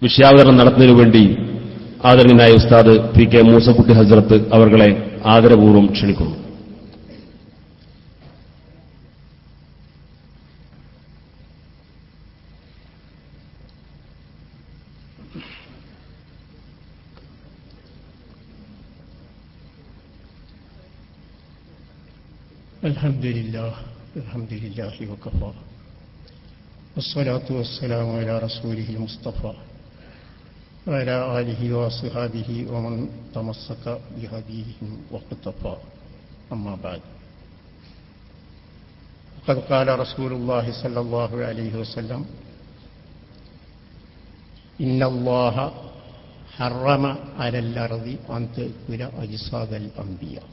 വിഷയാവതരണം നടത്തുന്നതിനു വേണ്ടി ആദരണീയനായ ഉസ്താദ് പി കെ മൂസക്കുട്ടി ഹസ്രത്ത് അവർകളെ ആദരപൂർവ്വം ക്ഷണിക്കുന്നു. അൽഹംദുലില്ലാഹി വകഫാ വസ്സലാത്തു വസ്സലാമു അലാ റസൂലിഹിൽ മുസ്തഫാ വഅലാ ആലിഹി വഅസ്ഹാബിഹി വമൻ തമസ്സക ബിഹദീഹിം വഖ്തഫാ അമ്മാ ബഅദ് ഖദ് ഖാല റസൂലുള്ളാഹി സ്വല്ലല്ലാഹു അലൈഹി വസല്ലം ഇന്നല്ലാഹ ഹറമ അലൽ അർദി അൻ തഅകുല അജ്സാദൽ അംബിയാ.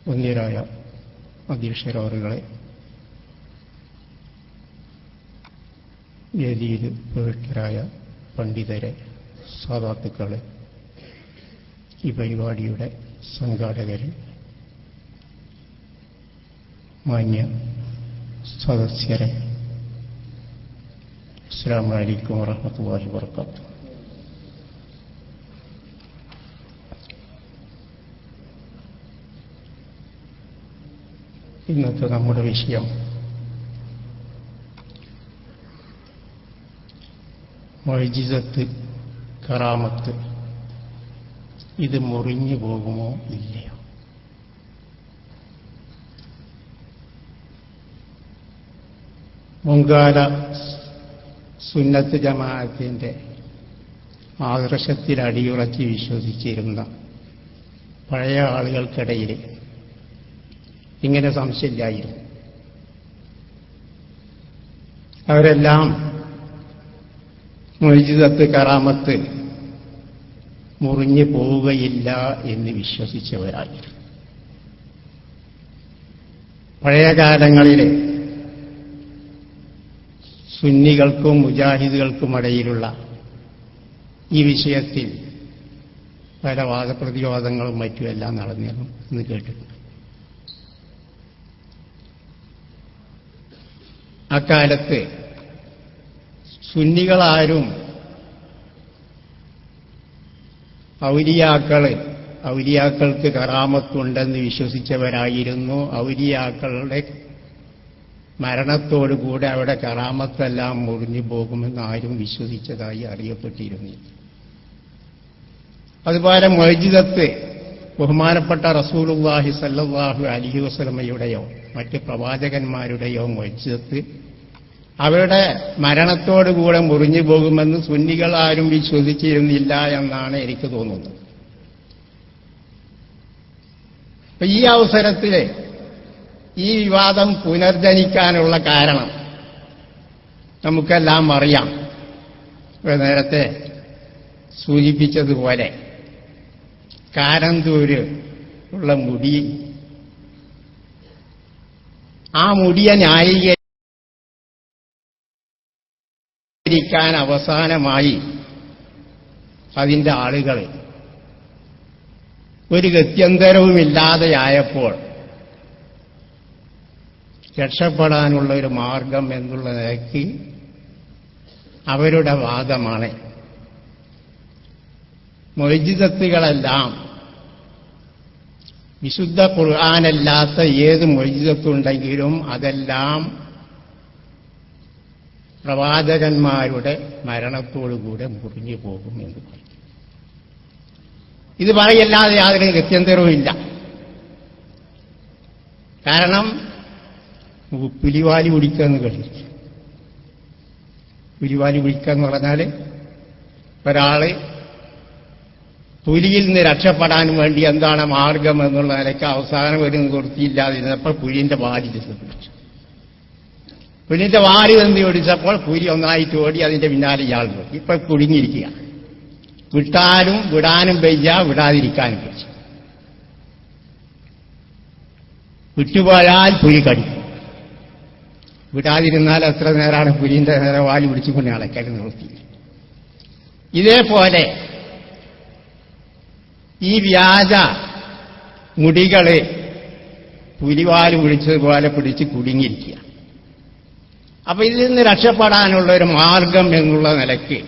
വന്യരായ അധ്യക്ഷരവറുകളെ, വേദിയിൽ പ്രവൃത്തരായ പണ്ഡിതരെ, സാദാത്തുക്കളെ, ഈ പരിപാടിയുടെ സംഘാടകരെ, മാന്യ സദസ്യരെ, അസ്സലാമു അലൈക്കും വറഹ്മത്തുള്ളാഹി വബറകാതുഹു. ഇന്നത്തെ നമ്മുടെ വിഷയം മുഅ്ജിസത്ത്, കറാമത്ത്. ഇത് മുറിഞ്ഞു പോകുമോ ഇല്ലയോ? മുൻകാല സുന്നത്ത് ജമാഅത്തിന്റെ ആദർശത്തിൽ അടിയുറച്ച് വിശ്വസിച്ചിരുന്ന പഴയ ആളുകൾക്കിടയിൽ ഇങ്ങനെ സംശയമില്ലായിരുന്നു. അവരെല്ലാം മുഅ്ജിസത്ത്, കറാമത്ത് മുറിഞ്ഞു പോവുകയില്ല എന്ന് വിശ്വസിച്ചവരായിരുന്നു. പഴയ കാലങ്ങളിൽ സുന്നികൾക്കും മുജാഹിദുകൾക്കും ഇടയിലുള്ള ഈ വിഷയത്തിൽ പല വാദപ്രതിവാദങ്ങളും മറ്റുമെല്ലാം നടന്നിരുന്നു എന്ന് കേട്ടിട്ടുണ്ട്. അക്കാലത്ത് സുന്നികളാരും ഔലിയാക്കൾക്ക് കറാമത്തുണ്ടെന്ന് വിശ്വസിച്ചവരായിരുന്നു. ഔലിയാക്കളുടെ മരണത്തോടുകൂടെ അവിടെ കറാമത്തെല്ലാം മുറിഞ്ഞു പോകുമെന്ന് ആരും വിശ്വസിച്ചതായി അറിയപ്പെട്ടിരുന്നില്ല. അതുപോലെ മുഅ്ജിസത്ത് ബഹുമാനപ്പെട്ട റസൂലുള്ളാഹി സ്വല്ലല്ലാഹു അലൈഹി വസല്ലമയുടെയോ മറ്റ് പ്രവാചകന്മാരുടെയോ മുഅ്ജിസത്ത് അവരുടെ മരണത്തോടുകൂടെ മുറിഞ്ഞു പോകുമെന്ന് സുന്നികൾ ആരും വിശ്വസിച്ചിരുന്നില്ല എന്നാണ് എനിക്ക് തോന്നുന്നത്. അപ്പൊ ഈ അവസരത്തിൽ ഈ വിവാദം പുനർജനിക്കാനുള്ള കാരണം നമുക്കെല്ലാം അറിയാം. നേരത്തെ സൂചിപ്പിച്ചതുപോലെ കാരന്തൂര് ഉള്ള മുടി, ആ മുടിയെ ന്യായീകരിക്കാൻ അവസാനമായി അതിന്റെ ആളുകൾ ഒരു ഗത്യന്തരവുമില്ലാതെയായപ്പോൾ രക്ഷപ്പെടാനുള്ള ഒരു മാർഗം എന്നുള്ള നിലയ്ക്ക് അവരുടെ വാദമാണ് മുഅ്ജിസത്തുകളെല്ലാം വിശുദ്ധ ഖുർആനല്ലാത്ത ഏത് മുഅ്ജിസത്തുണ്ടെങ്കിലും അതെല്ലാം പ്രവാചകന്മാരുടെ മരണത്തോടുകൂടെ മുറിഞ്ഞു പോകും എന്ന് പറയും. ഇത് പറയല്ലാതെ യാതൊരു ഗത്യന്തരവുമില്ല. കാരണം പുലിവാലി പിടിക്കുക എന്ന് കേട്ടിരിക്കും. പുലിവാലി പിടിക്കുക എന്ന് പറഞ്ഞാൽ ഒരാള് പുലിയിൽ നിന്ന് രക്ഷപ്പെടാൻ വേണ്ടി എന്താണ് മാർഗം എന്നുള്ള നിലയ്ക്ക് അവസാനം ഒരു നിവൃത്തിയില്ലാതിരുന്നപ്പോൾ പുലിന്റെ വാലി പിടിച്ചു. പുലിന്റെ വാലി നിന്ന് പിടിച്ചപ്പോൾ പുലി ഒന്നായിട്ട് ഓടി അതിന്റെ പിന്നാലെ ഇയാൾ നോക്കി. ഇപ്പൊ കുടുങ്ങിയിരിക്കുക. വിട്ടാലും വിടാനും വയ്യ, വിടാതിരിക്കാനും വയ്യ. വിട്ടുപോയാൽ പുലി കടിക്കും, വിടാതിരുന്നാൽ എത്ര നേരമാണ് പുലിന്റെ നേരെ വാലി പിടിച്ചുകൊണ്ട് അളക്കാൻ നിർത്തി. ഇതേപോലെ ഈ വ്യാജ മുടികള് പുലിവാല് പിടിച്ചതുപോലെ പിടിച്ച് കുടുങ്ങിയിരിക്കുക. അപ്പൊ ഇതിൽ നിന്ന് രക്ഷപ്പെടാനുള്ള ഒരു മാർഗം എന്നുള്ള നിലയ്ക്ക്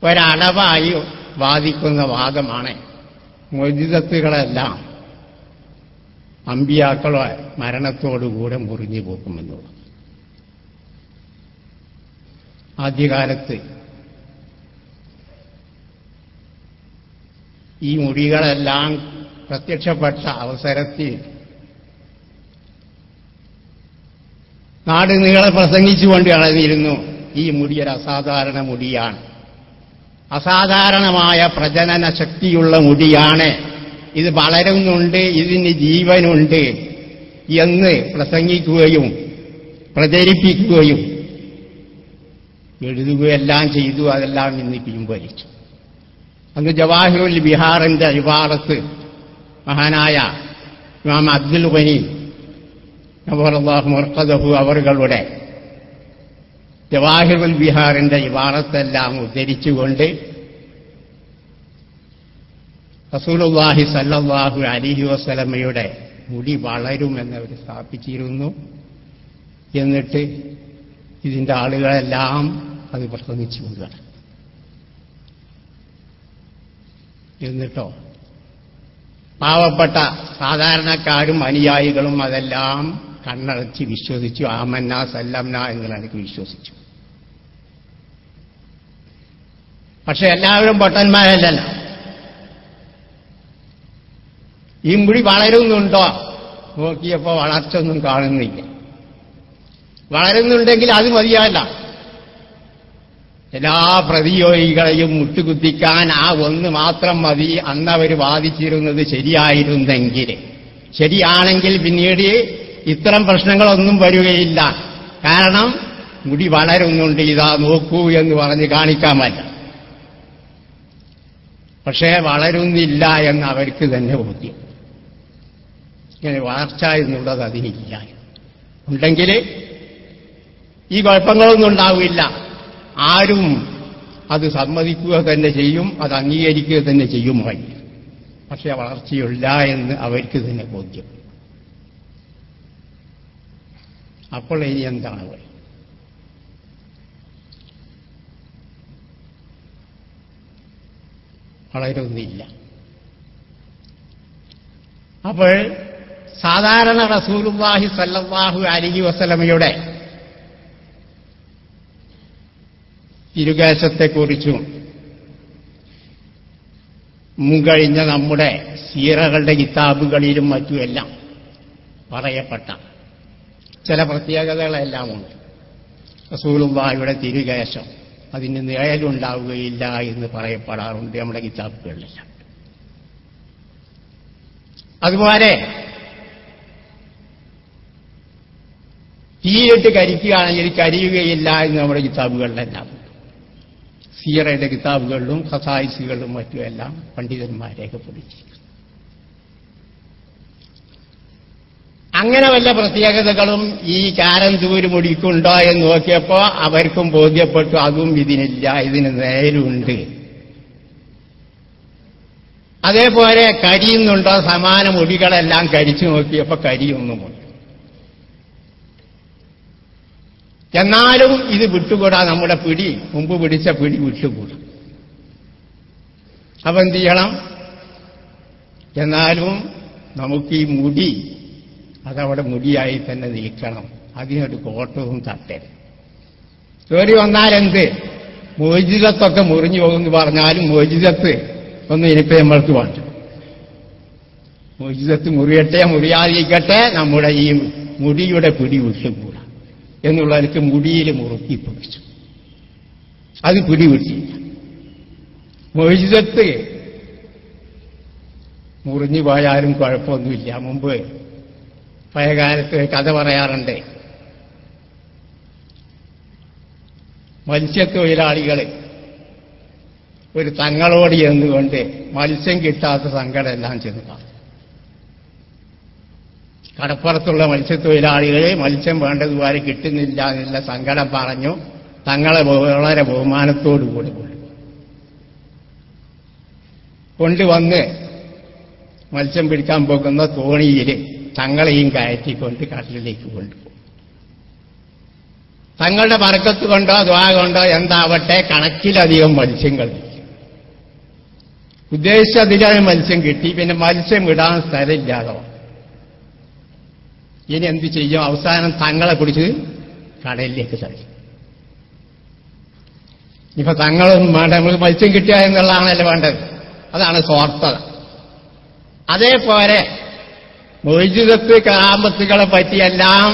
ഒരളവായി വാദിക്കുന്ന വാദമാണ് മുഅ്ജിസത്തുകളെല്ലാം അമ്പിയാക്കളെ മരണത്തോടുകൂടെ മുറിഞ്ഞു പോകുമെന്നുള്ളത്. ആദ്യകാലത്ത് ഈ മുടികളെല്ലാം പ്രത്യക്ഷപ്പെട്ട അവസരത്തിൽ നാട് നീളെ പ്രസംഗിച്ചുകൊണ്ട് നടന്നിരുന്നു, ഈ മുടി ഒരു അസാധാരണ മുടിയാണ്, അസാധാരണമായ പ്രജനന ശക്തിയുള്ള മുടിയാണ്, ഇത് വളരുന്നുണ്ട്, ഇതിന് ജീവനുണ്ട് എന്ന് പ്രസംഗിക്കുകയും പ്രചരിപ്പിക്കുകയും എഴുതുകയെല്ലാം ചെയ്തു. അതെല്ലാം ഇന്ന് പിൻവലിച്ചു. അന്ന് ജവാഹിറുൽ ബിഹാറിന്റെ ഇബാറത്ത് മഹാനായ ഇമാം അബ്ദുൽ ഗനി നവറല്ലാഹു മർഖദഹു അവറുകളുടെ ജവാഹിറുൽ ബിഹാറിന്റെ ഇബാറത്തെല്ലാം ഉദ്ധരിച്ചുകൊണ്ട് റസൂലുള്ളാഹി സല്ലല്ലാഹു അലൈഹി വസല്ലമയുടെ മുടി വളരുമെന്നവർ സ്ഥാപിച്ചിരുന്നു. എന്നിട്ട് ഇതിന്റെ ആളുകളെല്ലാം അത് പ്രസംഗിച്ചുകൊണ്ടാണ്. എന്നിട്ടോ പാവപ്പെട്ട സാധാരണക്കാരും അനുയായികളും അതെല്ലാം കണ്ണടച്ച് വിശ്വസിച്ചു. ആമന്ന സല്ലംന എന്നുള്ളതിലേക്ക് വിശ്വസിച്ചു. പക്ഷെ എല്ലാവരും പൊട്ടന്മാരല്ലല്ലോ. ഈ മുടി വളരുന്നുണ്ടോ നോക്കിയപ്പോ വളർച്ചയൊന്നും കാണുന്നില്ല. വളരുന്നുണ്ടെങ്കിൽ അത് മതിയല്ല. എല്ലാ പ്രതിയോഗികളെയും മുട്ടുകുത്തിക്കാൻ ആ ഒന്ന് മാത്രം മതി അന്നവർ വാദിച്ചിരുന്നത് ശരിയായിരുന്നെങ്കിൽ. ശരിയാണെങ്കിൽ പിന്നീട് ഇത്തരം പ്രശ്നങ്ങളൊന്നും വരികയില്ല. കാരണം മുടി വളരുന്നുണ്ട്, ഇതാ നോക്കൂ എന്ന് പറഞ്ഞ് കാണിക്കാൻ പറ്റില്ല. പക്ഷേ വളരുന്നില്ല എന്ന് അവർക്ക് തന്നെ ബോധ്യം. ഇങ്ങനെ വളർച്ച എന്നുള്ളത് അതിനില്ല. ഉണ്ടെങ്കിൽ ഈ കുഴപ്പങ്ങളൊന്നും ഉണ്ടാവില്ല. ആരും അത് സമ്മതിക്കുക തന്നെ ചെയ്യും, അത് അംഗീകരിക്കുക തന്നെ ചെയ്യുമായി. പക്ഷെ വളർച്ചയില്ല എന്ന് അവർക്ക് തന്നെ ബോധ്യം. അപ്പോൾ ഇനി എന്താണ് വഴി? വളരുന്നില്ല. അപ്പോൾ സാധാരണ റസൂലുള്ളാഹി സ്വല്ലല്ലാഹു അലൈഹി വസല്ലമയുടെ തിരുകേശത്തെക്കുറിച്ചും മുൻകഴിഞ്ഞ നമ്മുടെ സീറകളുടെ കിതാബുകളിലും മറ്റുമെല്ലാം പറയപ്പെട്ട ചില പ്രത്യേകതകളെല്ലാം ഉണ്ട്. റസൂലുള്ളാഹിയുടെ തിരുകേശം അതിന് നിഴലുണ്ടാവുകയില്ല എന്ന് പറയപ്പെടാറുണ്ട് നമ്മുടെ കിതാബുകളിലെല്ലാം. അതുപോലെ തീയിട്ട് കരിക്കുകയാണെങ്കിൽ കരിയുകയില്ല എന്ന് നമ്മുടെ കിതാബുകളിലെല്ലാം ഉണ്ട്. സീറയുടെ കിതാബുകളിലും ഖസായിസുകളിലും മറ്റുമെല്ലാം പണ്ഡിതന്മാർ രേഖപ്പെടുത്തിയിരിക്കുന്നു. അങ്ങനെ വല്ല പ്രത്യേകതകളും ഈ കാരന്തൂര് മുടിക്കുണ്ടോ എന്ന് നോക്കിയപ്പോ അവർക്കും ബോധ്യപ്പെട്ടു അതും ഇതിനില്ല, ഇതിന് നേരുണ്ട്. അതേപോലെ കരിയുന്നുണ്ടോ, സമാന മുടികളെല്ലാം കരിച്ചു നോക്കിയപ്പോ കരിയൊന്നുമുണ്ട്. എന്നാലും ഇത് വിട്ടുകൂടാ, നമ്മുടെ പിടി മുമ്പ് പിടിച്ച പിടി വിട്ടുകൂടാ. അപ്പൊ എന്ത് ചെയ്യണം? എന്നാലും നമുക്ക് ഈ മുടി അതവിടെ മുടിയായി തന്നെ നിൽക്കണം. അതിനൊരു കോട്ടവും തട്ടരുത്. കയറി വന്നാലെന്ത് മോചിതത്തൊക്കെ മുറിഞ്ഞു പോകുമെന്ന് പറഞ്ഞാലും മോചിതത്ത് ഒന്നും ഇനിയിപ്പോ നമ്മൾക്ക് വേണ്ട. മോചിതത്ത് മുറിയട്ടെ മുറിയാതിരിക്കട്ടെ, നമ്മുടെ ഈ മുടിയുടെ പിടി വിട്ടുകൂടാ എന്നുള്ളവർക്ക് മുടിയിൽ മുറുക്കി പിടിച്ചു. അത് പിടിവിട്ടില്ല. മോചിതത്ത് മുറിഞ്ഞു പോയാലും കുഴപ്പമൊന്നുമില്ല. മുമ്പ് പഴയകാലത്ത് കഥ പറയാറുണ്ട്. മത്സ്യത്തൊഴിലാളികൾ ഒരു തങ്ങളോട് ചെന്നുകൊണ്ട് മത്സ്യം കിട്ടാത്ത സങ്കടമെല്ലാം ചെന്ന് പറഞ്ഞു. കടപ്പുറത്തുള്ള മത്സ്യത്തൊഴിലാളികൾ മത്സ്യം വേണ്ടതുപോലെ കിട്ടുന്നില്ല എന്നുള്ള സങ്കടം പറഞ്ഞു. തങ്ങളെ വളരെ ബഹുമാനത്തോടുകൂടി കൊണ്ടുവന്ന് മത്സ്യം പിടിക്കാൻ പോകുന്ന തോണിയിൽ തങ്ങളെയും കയറ്റിക്കൊണ്ട് കടലിലേക്ക് കൊണ്ടുപോകും. തങ്ങളുടെ ബർക്കത്ത് കൊണ്ടോ ദ്വാ കൊണ്ടോ എന്താവട്ടെ കണക്കിലധികം മത്സ്യങ്ങൾ ഉദ്ദേശിച്ചതിലും മത്സ്യം കിട്ടി. പിന്നെ മത്സ്യം വിടാൻ സ്ഥലമില്ലാതോ ഇനി എന്ത് ചെയ്യും? അവസാനം തങ്ങളെ പിടിച്ച് കടലിലേക്ക് തള്ളി. ഇപ്പൊ തങ്ങളൊന്നും വേണ്ട, നമുക്ക് മത്സ്യം കിട്ടുക എന്നുള്ളതാണല്ലോ വേണ്ടത്. അതാണ് സ്വാർത്ഥത. അതേപോലെ മൊയ്ജിദത്ത് കറാമത്തുകളെ പറ്റിയെല്ലാം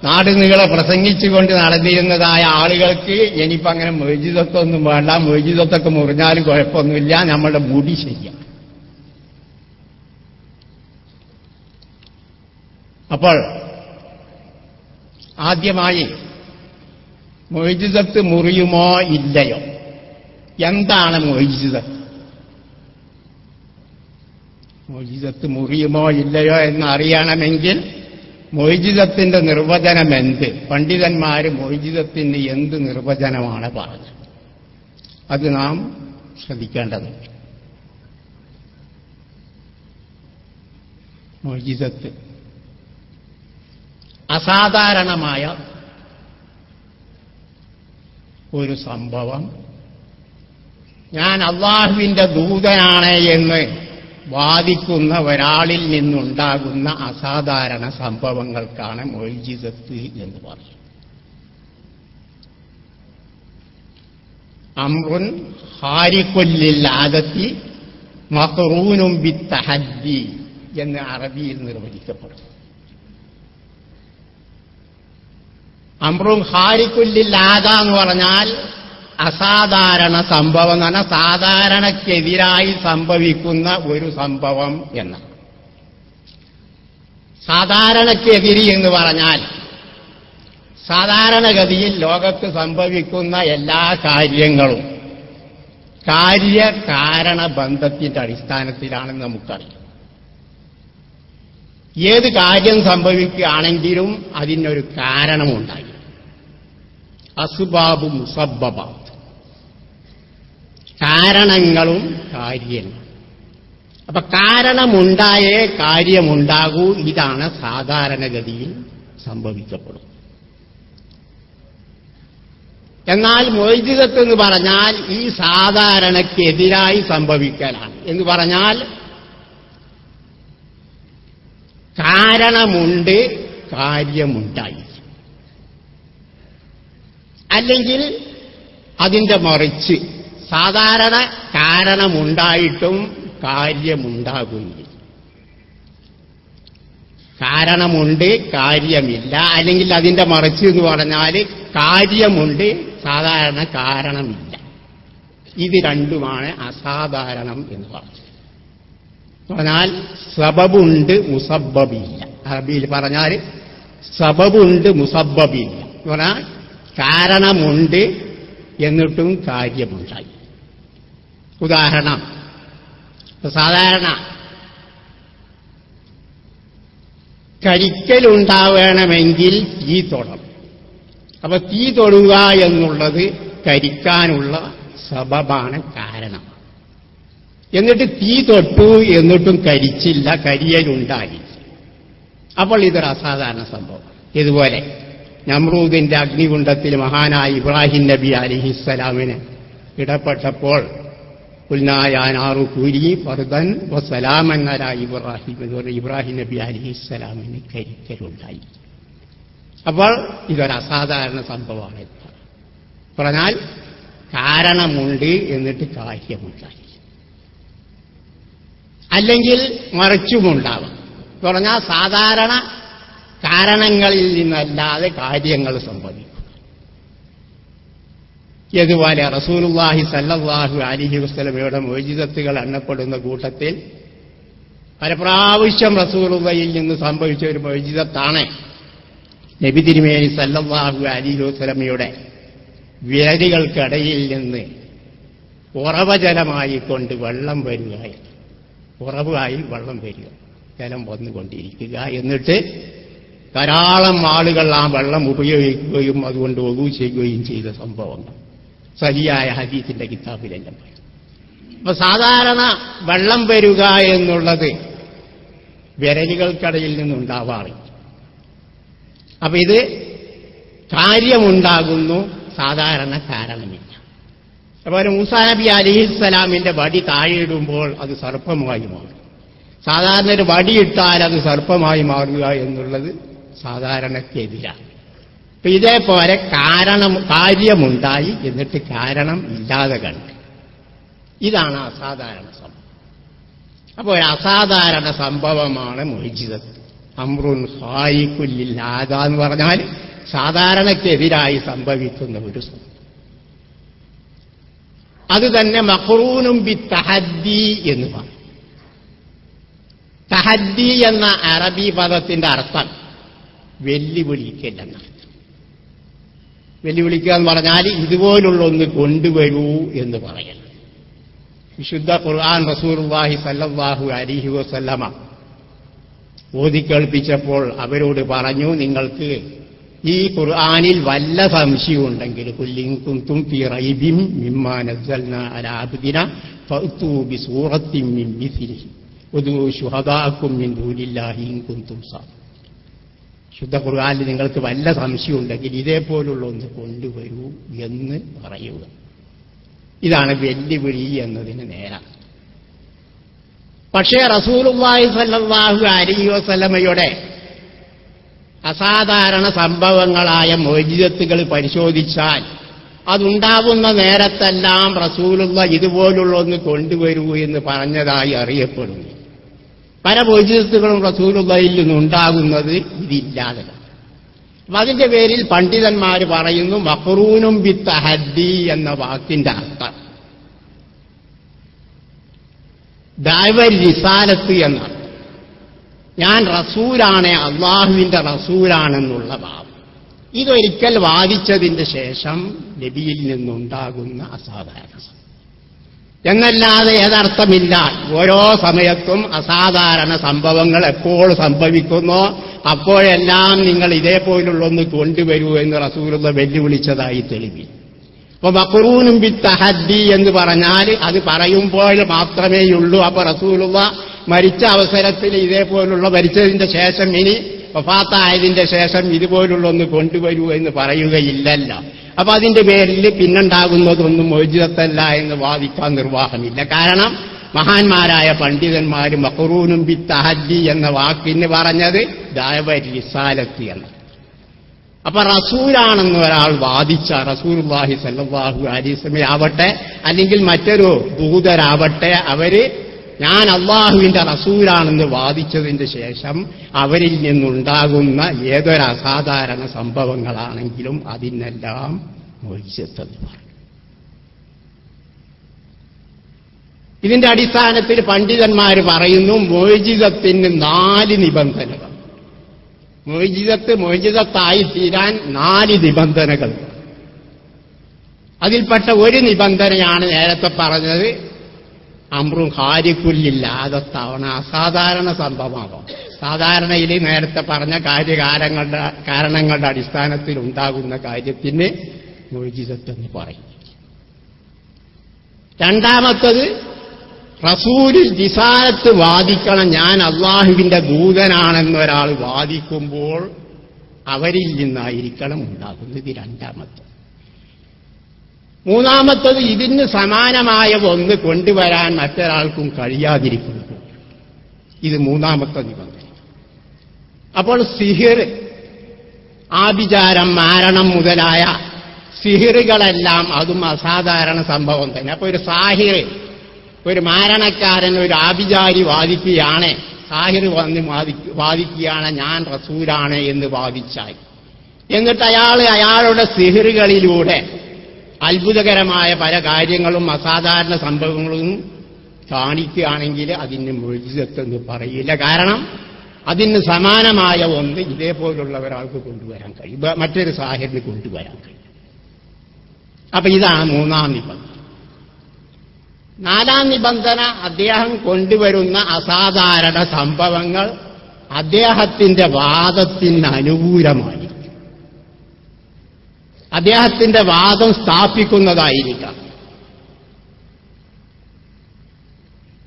നാടുനീളെ പ്രസംഗിച്ചുകൊണ്ട് നടന്നിരുന്നതായ ആളുകൾക്ക് ഇനിയിപ്പോ അങ്ങനെ മൊയ്ജിദത്തൊന്നും വേണ്ട, മൊയ്ജിദത്തൊക്കെ മുറിഞ്ഞാലും കുഴപ്പമൊന്നുമില്ല, നമ്മളുടെ മുടി ശരിയാണ്. അപ്പോൾ ആദ്യമായി മൊയ്ജിദത്ത് മുറിയുമോ ഇല്ലയോ? എന്താണ് മൊയ്ജിദത്ത്? മൊയ്ജിദത്ത് മുറിയുമോ ഇല്ലയോ എന്നറിയണമെങ്കിൽ മൊയ്ജിദത്തിന്റെ നിർവചനം എന്ത്? പണ്ഡിതന്മാര് മൊയ്ജിദത്തിന് എന്ത് നിർവചനമാണ് പറഞ്ഞത്? അത് നാം ശ്രദ്ധിക്കേണ്ടതുണ്ട്. മൊയ്ജിദത്ത് അസാധാരണമായ ഒരു സംഭവം, ഞാൻ അള്ളാഹുവിന്റെ ദൂതനാണ് എന്ന് വാദിക്കുന്ന ഒരാളിൽ നിന്നുണ്ടാകുന്ന അസാധാരണ സംഭവങ്ങൾക്കാണ് മൊയ്ജിദത്ത് എന്ന് പറയുന്നത്. അംറുൻ ഖാരിഖുൽ ആദത്തി മഖ്റൂനും ബിത്തഹദ്ദി എന്ന് അറബിയിൽ നിർവചിക്കപ്പെടുന്നു. അംറുൻ ഖാരിഖുൽ ആദ എന്ന് പറഞ്ഞാൽ അസാധാരണ സംഭവം എന്ന് പറഞ്ഞാൽ സാധാരണക്കെതിരായി സംഭവിക്കുന്ന ഒരു സംഭവം എന്ന്. സാധാരണക്കെതിരി എന്ന് പറഞ്ഞാൽ സാധാരണഗതിയിൽ ലോകത്ത് സംഭവിക്കുന്ന എല്ലാ കാര്യങ്ങളും കാര്യകാരണ ബന്ധത്തിന്റെ അടിസ്ഥാനത്തിലാണെന്ന് നമുക്കറിയാം. ഏത് കാര്യം സംഭവിക്കുകയാണെങ്കിലും അതിനൊരു കാരണമുണ്ടായി. അസ്ബാബു മുസബ്ബബാത്ത്, കാരണങ്ങളും കാര്യങ്ങളും. അപ്പൊ കാരണമുണ്ടായേ കാര്യമുണ്ടാകൂ. ഇതാണ് സാധാരണഗതിയിൽ സംഭവിക്കപ്പെടും. എന്നാൽ മൊയ്ജിദത്ത് എന്ന് പറഞ്ഞാൽ ഈ സാധാരണക്കെതിരായി സംഭവിക്കലാണ്. എന്ന് പറഞ്ഞാൽ കാരണമുണ്ട്, കാര്യമുണ്ടായി. അല്ലെങ്കിൽ അതിന്റെ മറിച്ച് സാധാരണ കാരണമുണ്ടായിട്ടും കാര്യമുണ്ടാകുന്നില്ല. കാരണമുണ്ട്, കാര്യമില്ല. അല്ലെങ്കിൽ അതിന്റെ മറിച്ച് എന്ന് പറഞ്ഞാൽ കാര്യമുണ്ട്, സാധാരണ കാരണമില്ല. ഇത് രണ്ടുമാണ് അസാധാരണം എന്ന് പറഞ്ഞത്. പറഞ്ഞാൽ സബബുണ്ട്, മുസബ്ബബില്ല. അറബിയിൽ പറഞ്ഞാൽ സബബുണ്ട്, മുസബ്ബബില്ല എന്ന് പറഞ്ഞാൽ കാരണമുണ്ട് എന്നിട്ടും കാര്യമുണ്ടായി. ഉദാഹരണം, സാധാരണ കരിക്കലുണ്ടാവണമെങ്കിൽ തീ തൊടണം. അപ്പൊ തീ തൊടുക എന്നുള്ളത് കരിക്കാനുള്ള സബബാണ്, കാരണം. എന്നിട്ട് തീ തൊട്ടു എന്നിട്ടും കരിച്ചില്ല, കരിയലുണ്ടായി. അപ്പോൾ ഇതൊരു അസാധാരണ സംഭവം. ഇതുപോലെ നമ്രൂദിന്റെ അഗ്നികുണ്ഡത്തിൽ മഹാനായ ഇബ്രാഹിം നബി അലിഹിസ്സലാമിന് ഇടപെട്ടപ്പോൾ ഉൽനായാനാറു കൂരി ഫർദൻ വസലാമൻ അലാ ഇബ്രാഹിം എന്ന് പറഞ്ഞ ഇബ്രാഹിം നബി അലിഹിസ്സലാമിന് കരിക്കലുണ്ടായി. അപ്പോൾ ഇതൊരു അസാധാരണ സംഭവമാണ്. പറഞ്ഞാൽ കാരണമുണ്ട് എന്നിട്ട് കാര്യമുണ്ടായി. അല്ലെങ്കിൽ മറിച്ചുമുണ്ടാവാം. പറഞ്ഞാൽ സാധാരണ കാരണങ്ങളിൽ നിന്നല്ലാതെ കാര്യങ്ങൾ സംഭവിക്കും. ഇതുപോലെ റസൂലുള്ളാഹി സല്ലല്ലാഹു അലൈഹി വസല്ലമയുടെ മുഅ്ജിസത്തുകൾ എണ്ണപ്പെടുന്ന കൂട്ടത്തിൽ പല പ്രാവശ്യം റസൂലുള്ളാഹിയിൽ നിന്ന് സംഭവിച്ച ഒരു മുഅ്ജിസത്താണ് നബി തിരുമേനി സല്ലല്ലാഹു അലൈഹി വസല്ലമയുടെ വിരലുകൾക്കിടയിൽ നിന്ന് ഉറവജലമായി കൊണ്ട് വെള്ളം വരിക, ഉറവായി വെള്ളം വരിക, ജലം വന്നുകൊണ്ടിരിക്കുക. എന്നിട്ട് ധാരാളം ആളുകൾ ആ വെള്ളം ഉപയോഗിക്കുകയും അതുകൊണ്ട് ഒതു ചെയ്യുകയും ചെയ്ത സംഭവങ്ങൾ സഹിയായ ഹദീസിന്റെ കിതാബിലെല്ലാം പറയും. അപ്പൊ സാധാരണ വെള്ളം വരിക എന്നുള്ളത് വിരലുകൾക്കിടയിൽ നിന്നുണ്ടാവാറില്ല. അപ്പൊ ഇത് കാര്യമുണ്ടാകുന്നു, സാധാരണ കാരണമില്ല. അതുപോലെ മൂസാ നബി അലൈഹിസ്സലാമിന്റെ വടി താഴെയിടുമ്പോൾ അത് സർപ്പമായി മാറും. സാധാരണ ഒരു വടിയിട്ടാൽ അത് സർപ്പമായി മാറുക എന്നുള്ളത് സാധാരണക്കെതിരാണ്. അപ്പൊ ഇതേപോലെ കാര്യമുണ്ടായി എന്നിട്ട് കാരണം ഇല്ലാതെ കണ്ട്, ഇതാണ് അസാധാരണ സംഭവം. അപ്പോൾ ഒരു അസാധാരണ സംഭവമാണ് മുഅ്ജിസത്ത്. അംറുൻ ഖാരിഖുൽ ലിൽ ആദാ എന്ന് പറഞ്ഞാൽ സാധാരണക്കെതിരായി സംഭവിക്കുന്ന ഒരു സംഭവം. അത് തന്നെ മഖ്റൂനും ബിത്തഹദ്ദി എന്ന് പറയും. തഹദ്ദി എന്ന അറബി പദത്തിന്റെ അർത്ഥം വെല്ലുവിളിക്കൽ എന്നർത്ഥം. വെല്ലുവിളിക്കുക എന്ന് പറഞ്ഞാൽ ഇതുപോലുള്ള ഒന്ന് കൊണ്ടുവരൂ എന്ന് പറയണം. വിശുദ്ധ ഖുർആൻ റസൂലുള്ളാഹി സ്വല്ലല്ലാഹു അലൈഹി വസല്ലമ ഓതിക്കേൾപ്പിച്ചപ്പോൾ അവരോട് പറഞ്ഞു, നിങ്ങൾക്ക് ഈ ഖുർആനിൽ വല്ല സംശയമുണ്ടെങ്കിൽ കുല്ലിൻ കുന്തും ഫീ റൈബിൻ മിമ്മാ നസ്സൽനാ അലാ അബ്ദിനാ ഫഅ്തൂ ബിസൂറത്തിൻ മിൻ മിസ്ലിഹി വദൂ ശുഹദാഅക്കും മിൻ ദൂനില്ലാഹി ഇൻ കുന്തും സാദിഖീൻ. ശുദ്ധ ഖുർആനിൽ നിങ്ങൾക്ക് വല്ല സംശയമുണ്ടെങ്കിൽ ഇതേപോലുള്ള ഒന്ന് കൊണ്ടുവരൂ എന്ന് പറയുക. ഇതാണ് വെല്ലുവിളി എന്നതിന് നേരം. പക്ഷേ റസൂലുള്ളാഹി സ്വല്ലല്ലാഹു അലൈഹി വസല്ലമയുടെ അസാധാരണ സംഭവങ്ങളായ മുഅ്ജിസത്തുകൾ പരിശോധിച്ചാൽ അതുണ്ടാവുന്ന നേരത്തെല്ലാം റസൂലുള്ള ഇതുപോലുള്ള ഒന്ന് കൊണ്ടുവരൂ എന്ന് പറഞ്ഞതായി അറിയപ്പെടുന്നു. പല മുഅ്ജിസത്തുകളും റസൂലുള്ളാഹിയിൽ നിന്നുണ്ടാകുന്നത് ഇതില്ലാതെ. അപ്പൊ അതിന്റെ പേരിൽ പണ്ഡിതന്മാർ പറയുന്നു മഖ്റൂനും ബിത്തഹദ്ദി എന്ന വാക്കിന്റെ അർത്ഥം ദഅവൽ റിസാലത്ത് എന്നാണ്. ഞാൻ റസൂലാണ്, അള്ളാഹുവിന്റെ റസൂലാണെന്നുള്ള ഭാവം. ഇതൊരിക്കൽ വാദിച്ചതിന്റെ ശേഷം നബിയിൽ നിന്നുണ്ടാകുന്ന അസാധാരണ എന്നല്ലാതെ ഏതർത്ഥമില്ല. ഓരോ സമയത്തും അസാധാരണ സംഭവങ്ങൾ എപ്പോൾ സംഭവിക്കുന്നോ അപ്പോഴെല്ലാം നിങ്ങൾ ഇതേപോലുള്ള ഒന്ന് കൊണ്ടുവരൂ എന്ന് റസൂലുള്ള വെല്ലുവിളിച്ചതായി തെളിവി. അപ്പൊ മഖ്റൂനും ബിത്തഹദ്ദി എന്ന് പറഞ്ഞാൽ അത് പറയുമ്പോൾ മാത്രമേയുള്ളൂ. അപ്പൊ റസൂലുള്ള മരിച്ച അവസരത്തിൽ ഇതേപോലുള്ള മരിച്ചതിന്റെ ശേഷം ഇനി വഫാത്തായതിന്റെ ശേഷം ഇതുപോലുള്ള ഒന്ന് കൊണ്ടുവരൂ എന്ന് പറയുകയില്ലല്ലോ. അപ്പൊ അതിന്റെ പേരിൽ പിന്നുണ്ടാകുന്നതൊന്നും മുഅ്ജിസത്തല്ല എന്ന് വാദിക്കാൻ നിർവാഹമില്ല. കാരണം മഹാന്മാരായ പണ്ഡിതന്മാർ മഖ്റൂനും ബിത്തഹദ്ദി എന്ന വാക്കിന് പറഞ്ഞത് ദഅവൽ റിസാലത്ത് എന്ന്. അപ്പൊ റസൂലാണെന്ന് ഒരാൾ വാദിച്ച റസൂലുള്ളാഹി സ്വല്ലല്ലാഹു അലൈഹി വസല്ലം ആവട്ടെ അല്ലെങ്കിൽ മറ്റൊരു ദൂതരാവട്ടെ, അവര് ഞാൻ അള്ളാഹുവിന്റെ റസൂലാണെന്ന് വാദിച്ചതിന്റെ ശേഷം അവരിൽ നിന്നുണ്ടാകുന്ന ഏതൊരു അസാധാരണ സംഭവങ്ങളാണെങ്കിലും അതിനെല്ലാം മുഅ്ജിസത്ത് എന്ന് പറയും. ഇതിന്റെ അടിസ്ഥാനത്തിൽ പണ്ഡിതന്മാർ പറയുന്നു മുഅ്ജിസത്തിന് 4 നിബന്ധനകൾ. മുഅ്ജിസത്തായി തീരാൻ 4 നിബന്ധനകൾ. അതിൽപ്പെട്ട ഒരു നിബന്ധനയാണ് നേരത്തെ പറഞ്ഞത് അംറുൻ ഖാരിഖുൽ ലിൽ ആദത്താവണ, അസാധാരണ സംഭവമാകും. സാധാരണയിൽ നേരത്തെ പറഞ്ഞ കാരണങ്ങളുടെ അടിസ്ഥാനത്തിൽ ഉണ്ടാകുന്ന കാര്യത്തിന് മുഅ്ജിസത്ത് എന്ന് പറയും. രണ്ടാമത്തത് റസൂലിൽ റിസാലത്ത് വാദിക്കണം. ഞാൻ അള്ളാഹുവിന്റെ ദൂതനാണെന്നൊരാൾ വാദിക്കുമ്പോൾ അവരിൽ നിന്നായിരിക്കണം ഉണ്ടാകുന്നത്. രണ്ടാമത്തത്. മൂന്നാമത്തത് ഇതിന് സമാനമായ ഒന്ന് കൊണ്ടുവരാൻ മറ്റൊരാൾക്കും കഴിയാതിരിക്കുന്നു. ഇത് മൂന്നാമത്തെ നിബന്ധന. അപ്പോൾ സിഹിർ, ആഭിചാരം, മാരണം മുതലായ സിഹിറുകളെല്ലാം അതും അസാധാരണ സംഭവം തന്നെ. അപ്പൊ ഒരു സാഹിർ, ഒരു മാരണക്കാരൻ, ഒരു ആഭിചാരി വാദിക്കുകയാണ്, സാഹിർ വന്ന് വാദിക്കുകയാണ് ഞാൻ റസൂലാണ് എന്ന് വാദിച്ചാൽ, എന്നിട്ട് അയാളുടെ സിഹിറുകളിലൂടെ അത്ഭുതകരമായ പല കാര്യങ്ങളും അസാധാരണ സംഭവങ്ങളും കാണിക്കുകയാണെങ്കിൽ അതിന് മുഅ്ജിസത്ത് എന്ന് പറയില്ല. കാരണം അതിന് സമാനമായ ഒന്ന് ഇതേപോലുള്ള ഒരാൾക്ക് കൊണ്ടുവരാൻ കഴിയും, മറ്റൊരു സാഹിറിന് കൊണ്ടുവരാൻ കഴിയും. അപ്പൊ ഇതാണ് മൂന്നാം നിബന്ധന. നാലാം നിബന്ധന, അദ്ദേഹം കൊണ്ടുവരുന്ന അസാധാരണ സംഭവങ്ങൾ അദ്ദേഹത്തിന്റെ വാദത്തിന് അനുകൂലമായി, അദ്ദേഹത്തിന്റെ വാദം സ്ഥാപിക്കുന്നതായിരിക്കാം.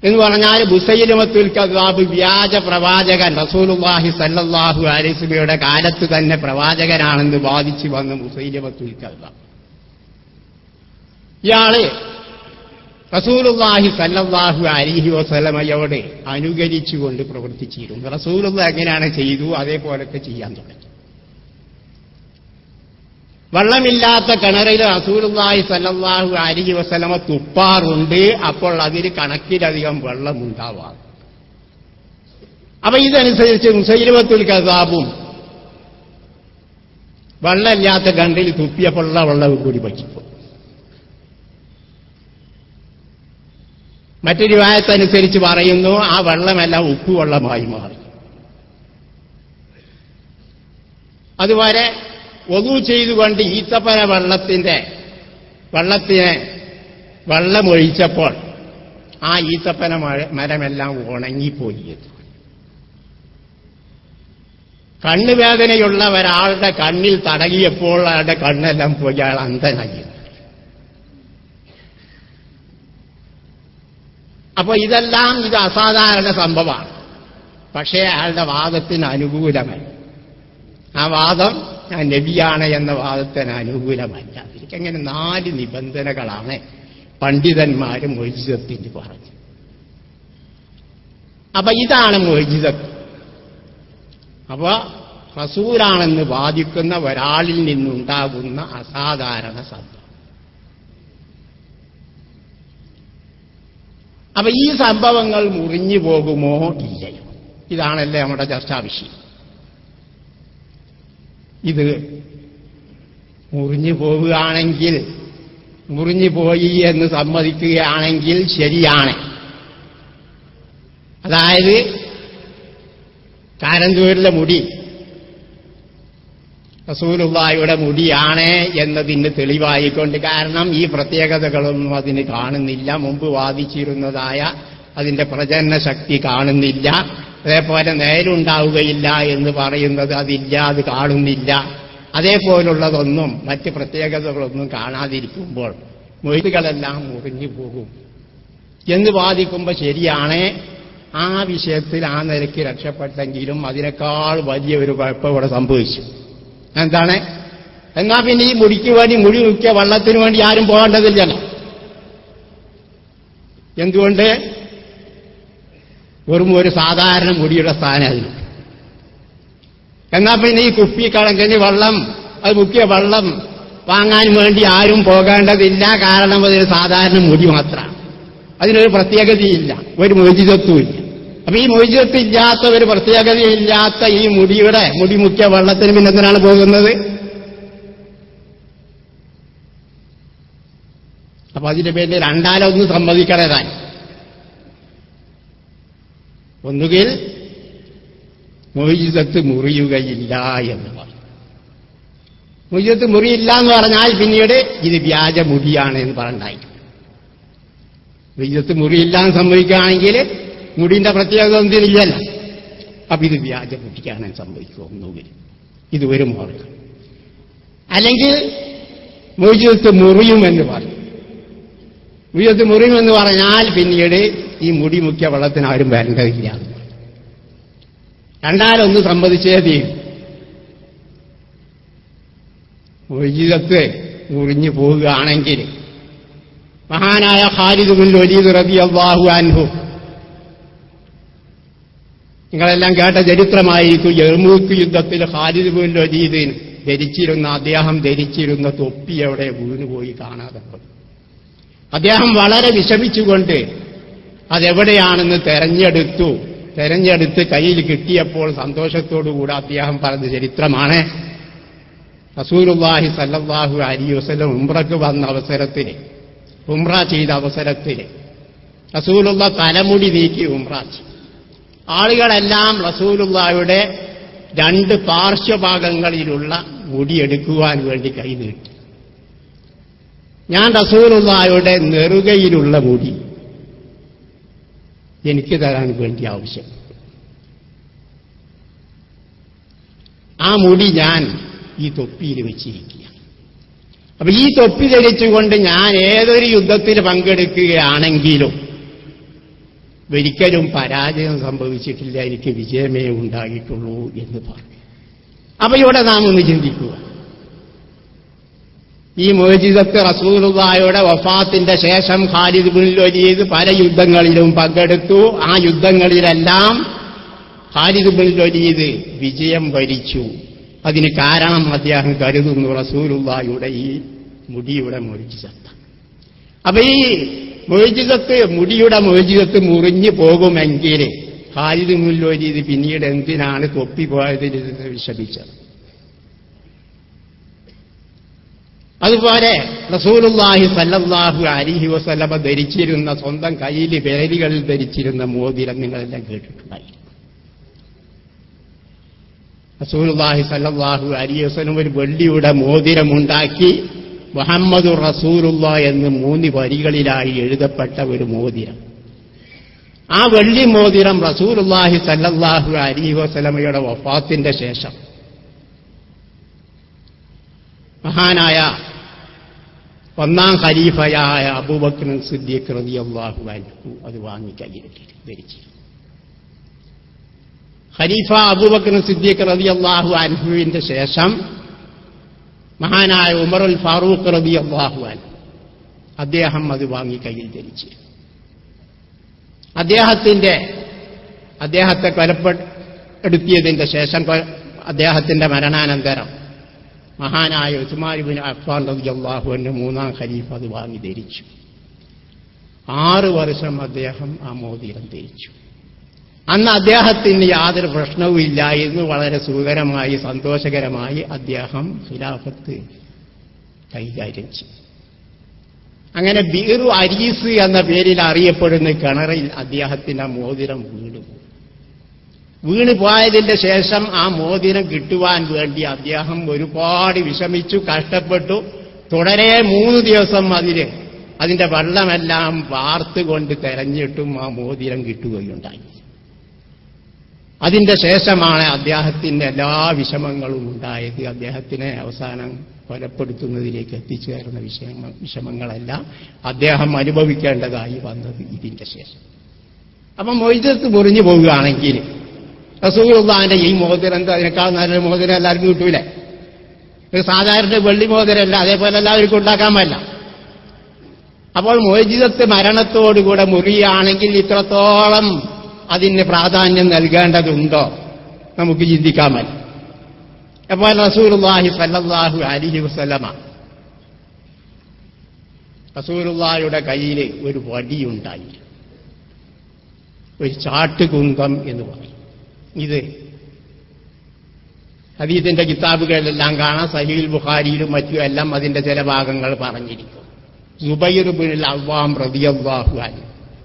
എന്ന് പറഞ്ഞാൽ മുസൈലമത്തുൽ കദ്ദാബ് വ്യാജ പ്രവാചകൻ, റസൂലുള്ളാഹി സല്ലല്ലാഹു അലൈഹി വസല്ലമയുടെ കാലത്ത് തന്നെ പ്രവാചകനാണെന്ന് വാദിച്ചു വന്ന മുസൈലമത്തുൽ കദ്ദാബ് ഇയാള് റസൂലുള്ളാഹി സല്ലല്ലാഹു അലൈഹി വസല്ലമയോട് അനുകരിച്ചുകൊണ്ട് പ്രവർത്തിച്ചിരുന്നു. റസൂലുള്ളാഹി എങ്ങനെയാണ് ചെയ്തു അതേപോലൊക്കെ ചെയ്യാൻ തുടങ്ങി. വെള്ളമില്ലാത്ത കിണറിൽ റസൂലുള്ളാഹി സല്ലല്ലാഹു അലൈഹി വസല്ലമ തുപ്പാറുണ്ട്. അപ്പോൾ അതിൽ കണക്കിലധികം വെള്ളം ഉണ്ടാവാം. അപ്പൊ ഇതനുസരിച്ച് മുസൈലമത്തുൽ കദ്ദാബും വെള്ളമില്ലാത്ത കിണറിൽ തുപ്പിയപ്പോഴുള്ള വെള്ളം കൂടി വഹിക്കും. മറ്റൊരു റിവായത്തനുസരിച്ച് പറയുന്നു ആ വെള്ളമെല്ലാം ഉപ്പുവെള്ളമായി മാറി. അതുവരെ വദു ചെയ്തുകൊണ്ട് ഈത്തപ്പന വെള്ളത്തിനെ വെള്ളമൊഴിച്ചപ്പോൾ ആ ഈത്തപ്പന മരമെല്ലാം ഉണങ്ങിപ്പോയി. കണ്ണുവേദനയുള്ള ഒരാളുടെ കണ്ണിൽ തടകിയപ്പോൾ അയാളുടെ കണ്ണെല്ലാം പോയി, അയാൾ അന്ധനായി. അപ്പൊ ഇതെല്ലാം ഇത് അസാധാരണ സംഭവമാണ്. പക്ഷേ അയാളുടെ വാദത്തിന് അനുകൂലമല്ല. ആ വാദം ഞാൻ നബിയാണ് എന്ന വാദത്തിന് അനുകൂലമല്ല. എനിക്കങ്ങനെ 4 നിബന്ധനകളാണ് പണ്ഡിതന്മാരും മുഅ്ജിസത്തിന് പറഞ്ഞു. അപ്പൊ ഇതാണ് മുഅ്ജിസത്ത്. അപ്പൊ റസൂലാണെന്ന് വാദിക്കുന്ന ഒരാളിൽ നിന്നുണ്ടാകുന്ന അസാധാരണ സംഭവം. അപ്പൊ ഈ സംഭവങ്ങൾ മുറിഞ്ഞു പോകുമോ ഇല്ലയോ? ഇതാണല്ലേ നമ്മുടെ ചർച്ചാ വിഷയം. ഇത് മുറിഞ്ഞു പോവുകയാണെങ്കിൽ, മുറിഞ്ഞു പോയി എന്ന് സമ്മതിക്കുകയാണെങ്കിൽ ശരിയാണ്. അതായത് കാരന്തൂരിലെ മുടി റസൂലുള്ളാഹിയുടെ മുടിയാണ് എന്നതിന് തെളിവായിക്കൊണ്ട്, കാരണം ഈ പ്രത്യേകതകളൊന്നും അതിന് കാണുന്നില്ല. മുമ്പ് വാദിച്ചിരുന്നതായ അതിന്റെ പ്രചരണ ശക്തി കാണുന്നില്ല. അതേപോലെ നേരുണ്ടാവുകയില്ല എന്ന് പറയുന്നത് അതില്ല, അത് കാണുന്നില്ല. അതേപോലുള്ളതൊന്നും മറ്റ് പ്രത്യേകതകളൊന്നും കാണാതിരിക്കുമ്പോൾ മൊയ്തുകളെല്ലാം മുറിഞ്ഞു പോകും എന്ന് വാദിക്കുമ്പോൾ ശരിയാണ്. ആ വിഷയത്തിൽ ആ നിലയ്ക്ക് രക്ഷപ്പെട്ടെങ്കിലും അതിനേക്കാൾ വലിയൊരു കുഴപ്പം ഇവിടെ സംഭവിച്ചു. എന്താണ്? എന്നാ പിന്നെ ഈ മുടിക്ക് വേണ്ടി മുടി മുക്കിയ വള്ളത്തിന് വേണ്ടി ആരും പോകേണ്ടതില്ലല്ലോ. എന്തുകൊണ്ട്? വെറും ഒരു സാധാരണ മുടിയുടെ സ്ഥാനം അതിന്. എന്നാ പിന്നെ ഈ കുപ്പിക്കണക്കിന് വെള്ളം, അത് മുക്കിയ വെള്ളം വാങ്ങാൻ വേണ്ടി ആരും പോകേണ്ടതില്ല. കാരണം അതൊരു സാധാരണ മുടി മാത്രമാണ്. അതിനൊരു പ്രത്യേകതയില്ല, ഒരു മുഅ്ജിസത്തുമില്ല. അപ്പൊ ഈ മുഅ്ജിസത്തില്ലാത്ത ഒരു പ്രത്യേകതയില്ലാത്ത ഈ മുടി മുക്കിയ വെള്ളത്തിന് പിന്നെ എന്തിനാണ് പോകുന്നത്? അപ്പൊ അതിന്റെ പേരിൽ രണ്ടാലൊന്ന് സമ്മതിക്കണതായി. ഒന്നുകിൽ മുഅ്ജിസത്ത് മുറിയുകയില്ല എന്ന് പറഞ്ഞു. മുഅ്ജിസത്ത് മുറിയില്ല എന്ന് പറഞ്ഞാൽ പിന്നീട് ഇത് വ്യാജ മുടിയാണ് എന്ന് പറഞ്ഞായി. മുഅ്ജിസത്ത് മുറിയില്ല എന്ന് സമ്മതിക്കുകയാണെങ്കിൽ മുടിന്റെ പ്രത്യേകത ഒന്നിനില്ലല്ലോ. അപ്പൊ ഇത് വ്യാജ മുടിക്കാണ് സംഭവിക്കുക. ഒന്നുകിൽ ഇത് ഒരു മാർഗം. അല്ലെങ്കിൽ മുഅ്ജിസത്ത് മുറിയുമെന്ന് പറയും. മുഅ്ജിസത്ത് മുറിയുമെന്ന് പറഞ്ഞാൽ പിന്നീട് ഈ മുടി മുക്കിയ വെള്ളത്തിന് ആരും വരേണ്ടതില്ല. രണ്ടാലൊന്ന് സമ്മതിച്ചേ തീരും. മുഅ്ജിസത്ത് മുറിഞ്ഞു പോവുകയാണെങ്കിൽ മഹാനായ ഖാലിദ് ബിൻ വലീദ് റളിയല്ലാഹു അൻഹു, നിങ്ങളെല്ലാം കേട്ട ചരിത്രമായിരിക്കും. യർമൂക്ക് യുദ്ധത്തിൽ ഖാലിദ് ബിൻ വലീദ് അദ്ദേഹം ധരിച്ചിരുന്ന തൊപ്പി അവിടെ വീണുപോയി, കാണാതെ പോയി. അദ്ദേഹം വളരെ വിഷമിച്ചുകൊണ്ട് അതെവിടെയാണെന്ന് തെരഞ്ഞെടുത്ത് കയ്യിൽ കിട്ടിയപ്പോൾ സന്തോഷത്തോടുകൂടി അദ്ദേഹം പറഞ്ഞ ചരിത്രമാണ്. റസൂലുള്ളാഹി സല്ലല്ലാഹു അലൈഹി വസല്ലം ഉംറക്ക് വന്ന അവസരത്തിൽ, ഉംറ ചെയ്ത അവസരത്തിൽ റസൂലുള്ള തലമുടി നീക്കി ഉംറ ചെയ്തു. ആളുകളെല്ലാം റസൂലുള്ളാഹിയുടെ 2 പാർശ്വഭാഗങ്ങളിലുള്ള മുടിയെടുക്കുവാൻ വേണ്ടി കൈ നീട്ടി. ഞാൻ റസൂലുള്ളാഹിയുടെ നെറുകയിലുള്ള മുടി എനിക്ക് തരാൻ വേണ്ടി ആവശ്യം. ആ മുടി ഞാൻ ഈ തൊപ്പിയിൽ വെച്ചിരിക്കുക. അപ്പൊ ഈ തൊപ്പി ധരിച്ചുകൊണ്ട് ഞാൻ ഏതൊരു യുദ്ധത്തിൽ പങ്കെടുക്കുകയാണെങ്കിലും ഒരിക്കലും പരാജയം സംഭവിച്ചിട്ടില്ല, എനിക്ക് വിജയമേ ഉണ്ടായിട്ടുള്ളൂ എന്ന് പറഞ്ഞു. അപ്പൊ ഇവിടെ നാം ഒന്ന് ചിന്തിക്കുക, ഈ മുഅ്ജിസത്ത് റസൂലുള്ളാഹിയുടെ വഫാത്തിന്റെ ശേഷം ഖാലിദ് ബിൻ വലീദ് പല യുദ്ധങ്ങളിലും പങ്കെടുത്തു. ആ യുദ്ധങ്ങളിലെല്ലാം ഖാലിദ് ബിൻ വലീദ് വിജയം വരിച്ചു. അതിന് കാരണം അദ്ദേഹം കരുതുന്നു റസൂലുള്ളാഹിയുടെ ഈ മുടിയുടെ മുഅ്ജിസത്ത്. അപ്പൊ ഈ മുഅ്ജിസത്ത്, മുടിയുടെ മുഅ്ജിസത്ത് മുറിഞ്ഞു പോകുമെങ്കിൽ ഖാലിദ് ബിൻ വലീദ് പിന്നീട് എന്തിനാണ് തൊപ്പിപ്പോയതിൽ വിഷമിച്ചത്? അതുപോലെ റസൂലുള്ളാഹി സ്വല്ലല്ലാഹു അലൈഹി വസല്ലമ ധരിച്ചിരുന്ന, സ്വന്തം കയ്യിൽ വിരലുകളിൽ ധരിച്ചിരുന്ന മോതിരം നിങ്ങളെല്ലാം കേട്ടിട്ടുണ്ടായി. റസൂലുള്ളാഹി സ്വല്ലല്ലാഹു അലൈഹി വസല്ലം ഒരു വെള്ളിയുടെ മോതിരമുണ്ടാക്കി, മുഹമ്മദുർ റസൂലുള്ളാഹ് എന്ന് 3 വരികളിലായി എഴുതപ്പെട്ട ഒരു മോതിരം. ആ വെള്ളി മോതിരം റസൂലുള്ളാഹി സ്വല്ലല്ലാഹു അലൈഹി വസല്ലമയുടെ വഫാത്തിന്റെ ശേഷം മഹാനായ 1ാം ഖലീഫയായ അബൂബക്കർ സിദ്ദീഖ് റളിയല്ലാഹു അൻഹു അത് വാങ്ങി കയ്യിൽ ധരിച്ചു. ഖലീഫ അബൂബക്കർ സിദ്ദീഖ് റളിയല്ലാഹു അൻഹുവിന്റെ ശേഷം മഹാനായ ഉമറുൽ ഫാറൂഖ് റളിയല്ലാഹു അൻഹു അദ്ദേഹം അത് വാങ്ങി കയ്യിൽ ധരിച്ചു. അദ്ദേഹത്തെ കൊലപ്പെടുത്തിയതിന്റെ ശേഷം, അദ്ദേഹത്തിന്റെ മരണാനന്തരം മഹാനായ ഉസ്മാൻ ഇബ്നു അഫ്ഫാൻ റളിയല്ലാഹു അൻഹു 3ാം ഖലീഫ അത് വാങ്ങി ധരിച്ചു. 6 വർഷം അദ്ദേഹം ആ മോതിരം ധരിച്ചു. അന്ന് അദ്ദേഹത്തിന് യാതൊരു പ്രശ്നവും ഇല്ലായിരുന്നു. വളരെ സുഖകരമായി, സന്തോഷകരമായി അദ്ദേഹം ഖിലാഫത്ത് കൈകാര്യം ചെയ്തു. അങ്ങനെ ബീറു അരീസ് എന്ന പേരിൽ അറിയപ്പെടുന്ന കിണറിൽ അദ്ദേഹത്തിന്റെ മോതിരം വീണു പോയതിന്റെ ശേഷം ആ മോതിരം കിട്ടുവാൻ വേണ്ടി അദ്ദേഹം ഒരുപാട് വിഷമിച്ചു, കഷ്ടപ്പെട്ടു. തുടരെ 3 ദിവസം അതിന്റെ വെള്ളമെല്ലാം വാർത്തുകൊണ്ട് തെരഞ്ഞിട്ടും ആ മോതിരം കിട്ടുകയുണ്ടായി. അതിന്റെ ശേഷമാണ് അദ്ദേഹത്തിന്റെ എല്ലാ വിഷമങ്ങളും ഉണ്ടായത്. അദ്ദേഹത്തിനെ അവസാനം കൊലപ്പെടുത്തുന്നതിലേക്ക് എത്തിച്ചേർന്ന വിഷമങ്ങളെല്ലാം അദ്ദേഹം അനുഭവിക്കേണ്ടതായി വന്നത് ഇതിന്റെ ശേഷം. അപ്പം മുഅ്ജിസത്ത് മുറിഞ്ഞു പോവുകയാണെങ്കിൽ റസൂലുള്ളാഹിന്റെ ഈ മോതിരം എന്താ, അതിനേക്കാൾ നല്ലൊരു മോതിരം എല്ലാവർക്കും കിട്ടൂലേ? ഒരു സാധാരണ വെള്ളി മോതിരമല്ല, അതേപോലെ എല്ലാവർക്കും ഉണ്ടാക്കാൻ പറ്റില്ല. അപ്പോൾ മുഅ്ജിസത്ത് മരണത്തോടുകൂടെ മുറിയുകയാണെങ്കിൽ ഇത്രത്തോളം അതിന് പ്രാധാന്യം നൽകേണ്ടതുണ്ടോ? നമുക്ക് ചിന്തിക്കാൻ പറ്റും. അപ്പോൾ റസൂലുള്ളാഹി സ്വല്ലല്ലാഹു അലൈഹി വസല്ലമ, റസൂലുള്ളാഹിയുടെ കയ്യിൽ ഒരു വടിയുണ്ടായി, ഒരു ചാട്ടുകുന്തം എന്ന് പറയും. ഇത് ഹദീസിന്റെ കിതാബുകളിലെല്ലാം കാണാം. സഹീഹുൽ ബുഖാരിയിലും മറ്റുമെല്ലാം അതിന്റെ ചില ഭാഗങ്ങൾ പറഞ്ഞിരിക്കും. സുബൈർ ഇബ്നുൽ അവ്വാം റളിയല്ലാഹു അൻഹു,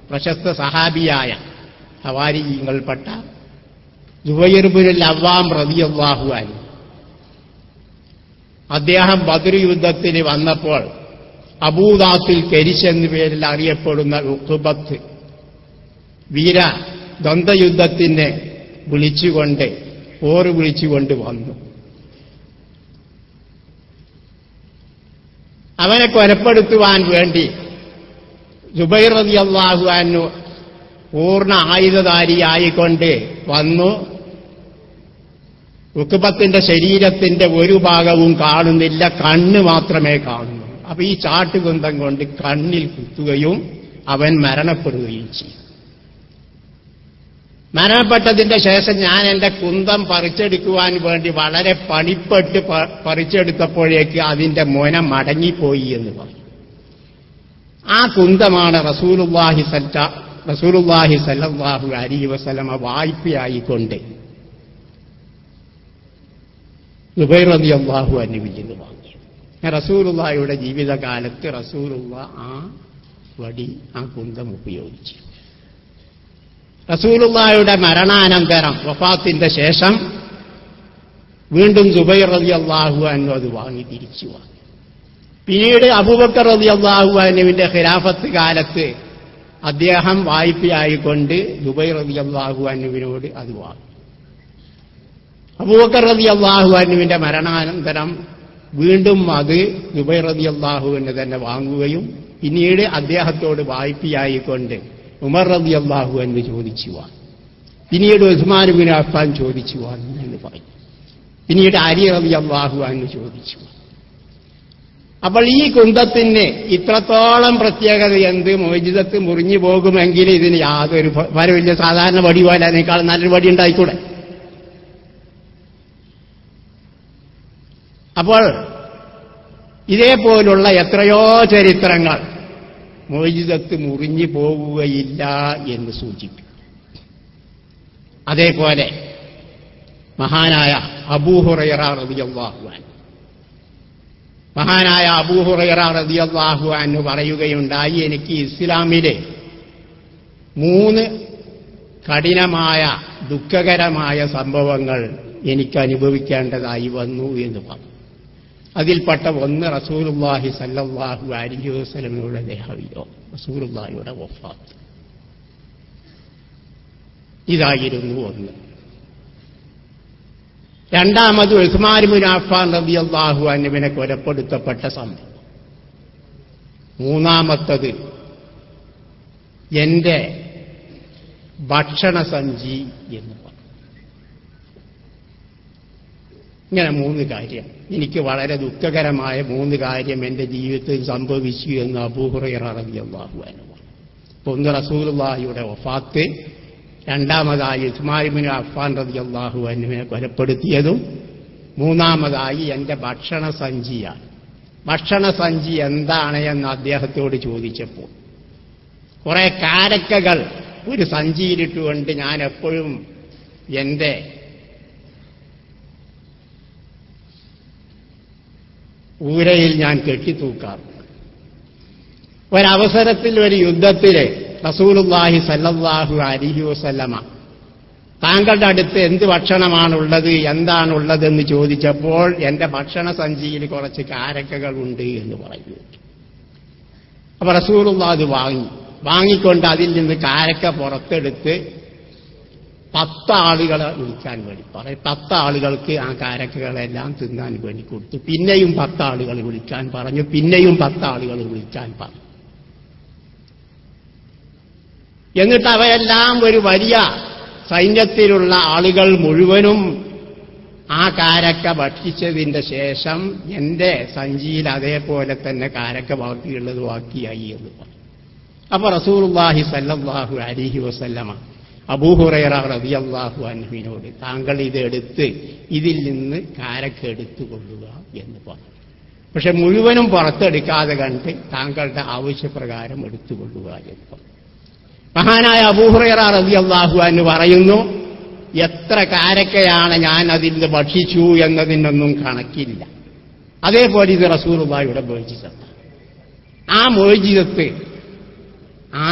പ്രശസ്ത സഹാബിയായ ഹവാരിയിൽപ്പെട്ട സുബൈർ ഇബ്നുൽ അവ്വാം റളിയല്ലാഹു അൻഹു, അദ്ദേഹം ബദർ യുദ്ധത്തിന് വന്നപ്പോൾ അബൂദാത്തുൽ കരിശ് എന്ന പേരിൽ അറിയപ്പെടുന്ന ഉഖബത്ത് വീര ദ്വന്ദ്വയുദ്ധത്തിന് വിളിച്ചുകൊണ്ട് വന്നു. അവനെ കൊലപ്പെടുത്തുവാൻ വേണ്ടി സുബൈർ റളിയല്ലാഹു അൻഹു പൂർണ്ണ ആയുധധാരിയായിക്കൊണ്ട് വന്നു. ഉഖബത്തിന്റെ ശരീരത്തിന്റെ ഒരു ഭാഗവും കാണുന്നില്ല, കണ്ണ് മാത്രമേ കാണുന്നു. അപ്പൊ ഈ ചാട്ടുകുന്തം കൊണ്ട് കണ്ണിൽ കുത്തുകയും അവൻ മരണപ്പെടുകയും ചെയ്യും. മരണപ്പെട്ടതിന്റെ ശേഷം ഞാൻ എന്റെ കുന്തം പറിച്ചെടുക്കുവാൻ വേണ്ടി വളരെ പണിപ്പെട്ട് പറിച്ചെടുത്തപ്പോഴേക്ക് അതിന്റെ മൊന മടങ്ങിപ്പോയി എന്ന് പറയും. ആ കുന്തമാണ് റസൂലുള്ളാഹി സ്വല്ലല്ലാഹു അലൈഹി വസല്ലമ വായ്പയായിക്കൊണ്ട് സുബൈർ റളിയല്ലാഹു അൻഹുവിൽ നിന്ന് വാങ്ങിയത്. റസൂലുള്ളാഹിയുടെ ജീവിതകാലത്ത് റസൂലുള്ളാഹി ആ വടി, ആ കുന്തം ഉപയോഗിച്ചു. റസൂലുള്ളാഹിയുടെ മരണാനന്തരം വഫാത്തിന്റെ ശേഷം വീണ്ടും സുബൈർ റളിയല്ലാഹു അൻഹു അത് വാങ്ങി തിരിച്ചു വാങ്ങി. പിന്നീട് അബൂബക്കർ റളിയല്ലാഹു അൻഹുവിന്റെ ഖിലാഫത്ത് കാലത്ത് അദ്ദേഹം വായ്പയായിക്കൊണ്ട് സുബൈർ റളിയല്ലാഹു അൻഹുവിനോട് അത് വാങ്ങി. അബൂബക്കർ റളിയല്ലാഹു അൻഹുവിന്റെ മരണാനന്തരം വീണ്ടും അത് സുബൈർ റളിയല്ലാഹു അൻഹു തന്നെ വാങ്ങുകയും പിന്നീട് അദ്ദേഹത്തോട് വായ്പയായിക്കൊണ്ട് ഉമർ റളിയല്ലാഹു അൻഹു ചോദിച്ചു വാ, പിന്നീട് ഉസ്മാൻ ഇബ്നു അഫ്ഫാൻ ചോദിച്ചു വാ എന്ന് പറയും. പിന്നീട് അലി റളിയല്ലാഹു അൻഹു ചോദിച്ചു. അപ്പോൾ ഈ കുന്തത്തിന് ഇത്രത്തോളം പ്രത്യേകത എന്ത്? മോചിതത്ത് മുറിഞ്ഞു പോകുമെങ്കിൽ ഇതിന് യാതൊരു വലിയ സാധാരണ വടി പോലെ അതിനേക്കാൾ നല്ലൊരു വടി ഉണ്ടായിക്കൂടെ? അപ്പോൾ ഇതേപോലുള്ള എത്രയോ ചരിത്രങ്ങൾ മോചിതത്ത് മുറിഞ്ഞു പോവുകയില്ല എന്ന് സൂചിപ്പിക്കും. അതേപോലെ മഹാനായ അബൂ ഹുറൈറ റളിയല്ലാഹു അൻഹു പറയുകയുണ്ടായി, എനിക്ക് ഇസ്ലാമിലെ 3 കഠിനമായ ദുഃഖകരമായ സംഭവങ്ങൾ എനിക്ക് അനുഭവിക്കേണ്ടതായി വന്നു എന്ന് പറഞ്ഞു. അതിൽപ്പെട്ട ഒന്ന് റസൂലുള്ളാഹി സ്വല്ലല്ലാഹു അലൈഹി വസല്ലമയുടെ ദേഹവിയോഗം, റസൂലുള്ളാഹിയുടെ വഫാത്ത്. ഇതായിരുന്നു ഒന്ന്. രണ്ടാമത് ഉസ്മാൻ ഇബ്നു അഫ്ഫാൻ റളിയല്ലാഹു അൻഹുവിനെ കൊലപ്പെടുത്തപ്പെട്ട സംഭവം. മൂന്നാമത്തത് എന്റെ ഭക്ഷണസഞ്ചി എന്ന് പറഞ്ഞു. ഇങ്ങനെ 3 കാര്യം, എനിക്ക് വളരെ ദുഃഖകരമായ 3 കാര്യം എന്റെ ജീവിതത്തിൽ സംഭവിച്ചു എന്ന് അബൂ ഹുറൈറ റളിയല്ലാഹു അൻഹു പറഞ്ഞു. ഒന്ന് റസൂലുള്ളാഹിയുടെ വഫാത്ത്, രണ്ടാമതായി ഉസ്മാൻ ഇബ്നു അഫ്ഫാൻ റളിയല്ലാഹു അൻഹുവിനെ കൊലപ്പെടുത്തിയതും, മൂന്നാമതായി എന്റെ ഭക്ഷണസഞ്ചിയാണ്. ഭക്ഷണസഞ്ചി എന്താണ് എന്ന് അദ്ദേഹത്തോട് ചോദിച്ചപ്പോൾ, കുറെ കാരക്കകൾ ഒരു സഞ്ചിയിലിട്ടുകൊണ്ട് ഞാൻ എപ്പോഴും എന്റെ ഊരയിൽ ഞാൻ കെട്ടിത്തൂക്കാറുണ്ട്. ഒരവസരത്തിൽ ഒരു യുദ്ധത്തില് റസൂലുള്ളാഹി സ്വല്ലല്ലാഹു അലൈഹി വസല്ലമ താങ്കളുടെ അടുത്ത് എന്ത് ഭക്ഷണമാണുള്ളത്, എന്താണുള്ളതെന്ന് ചോദിച്ചപ്പോൾ എന്റെ ഭക്ഷണസഞ്ചിയിൽ കുറച്ച് കാരക്കകളുണ്ട് എന്ന് പറയുന്നു. അപ്പൊ റസൂലുള്ളാഹി അത് വാങ്ങിക്കൊണ്ട് അതിൽ നിന്ന് കാരക്ക പുറത്തെടുത്ത് 10 ആളുകളെ വിളിക്കാൻ വേണ്ടി പറയും. 10 ആളുകൾക്ക് ആ കാരക്കകളെല്ലാം തിന്നാൻ വേണ്ടി കൊടുത്തു. പിന്നെയും 10 ആളുകൾ വിളിക്കാൻ പറഞ്ഞു. പിന്നെയും 10 ആളുകൾ വിളിക്കാൻ പറഞ്ഞു. എന്നിട്ട് അവയെല്ലാം ഒരു വലിയ സൈന്യത്തിലുള്ള ആളുകൾ മുഴുവനും ആ കാരക്ക ഭക്ഷിച്ചതിന്റെ ശേഷം എന്റെ സഞ്ചിയിൽ അതേപോലെ തന്നെ കാരക്ക ബാക്കിയുള്ളത് ബാക്കിയായി എന്ന് പറഞ്ഞു. അപ്പൊ റസൂലുള്ളാഹി സ്വല്ലല്ലാഹു അലൈഹി വസല്ലമ അബൂ ഹുറൈറ റളിയല്ലാഹു അൻഹുവിനോട് താങ്കൾ ഇതെടുത്ത് ഇതിൽ നിന്ന് കാരക്ക എടുത്തുകൊള്ളുക എന്ന് പറഞ്ഞു. പക്ഷെ മുഴുവനും പുറത്തെടുക്കാതെ കണ്ട് താങ്കളുടെ ആവശ്യപ്രകാരം എടുത്തുകൊള്ളുക എന്ന് പറഞ്ഞു. മഹാനായ അബൂ ഹുറൈറ റളിയല്ലാഹു അൻഹു പറയുന്നു, എത്ര കാരക്കയാണ് ഞാൻ അതിൽ നിന്ന് ഭക്ഷിച്ചു എന്നതിനൊന്നും കണക്കില്ല. അതേപോലെ ഇത് റസൂലുള്ളാഹിയുടെ മോചിതത്ത്. ആ മോചിതത്ത് ആ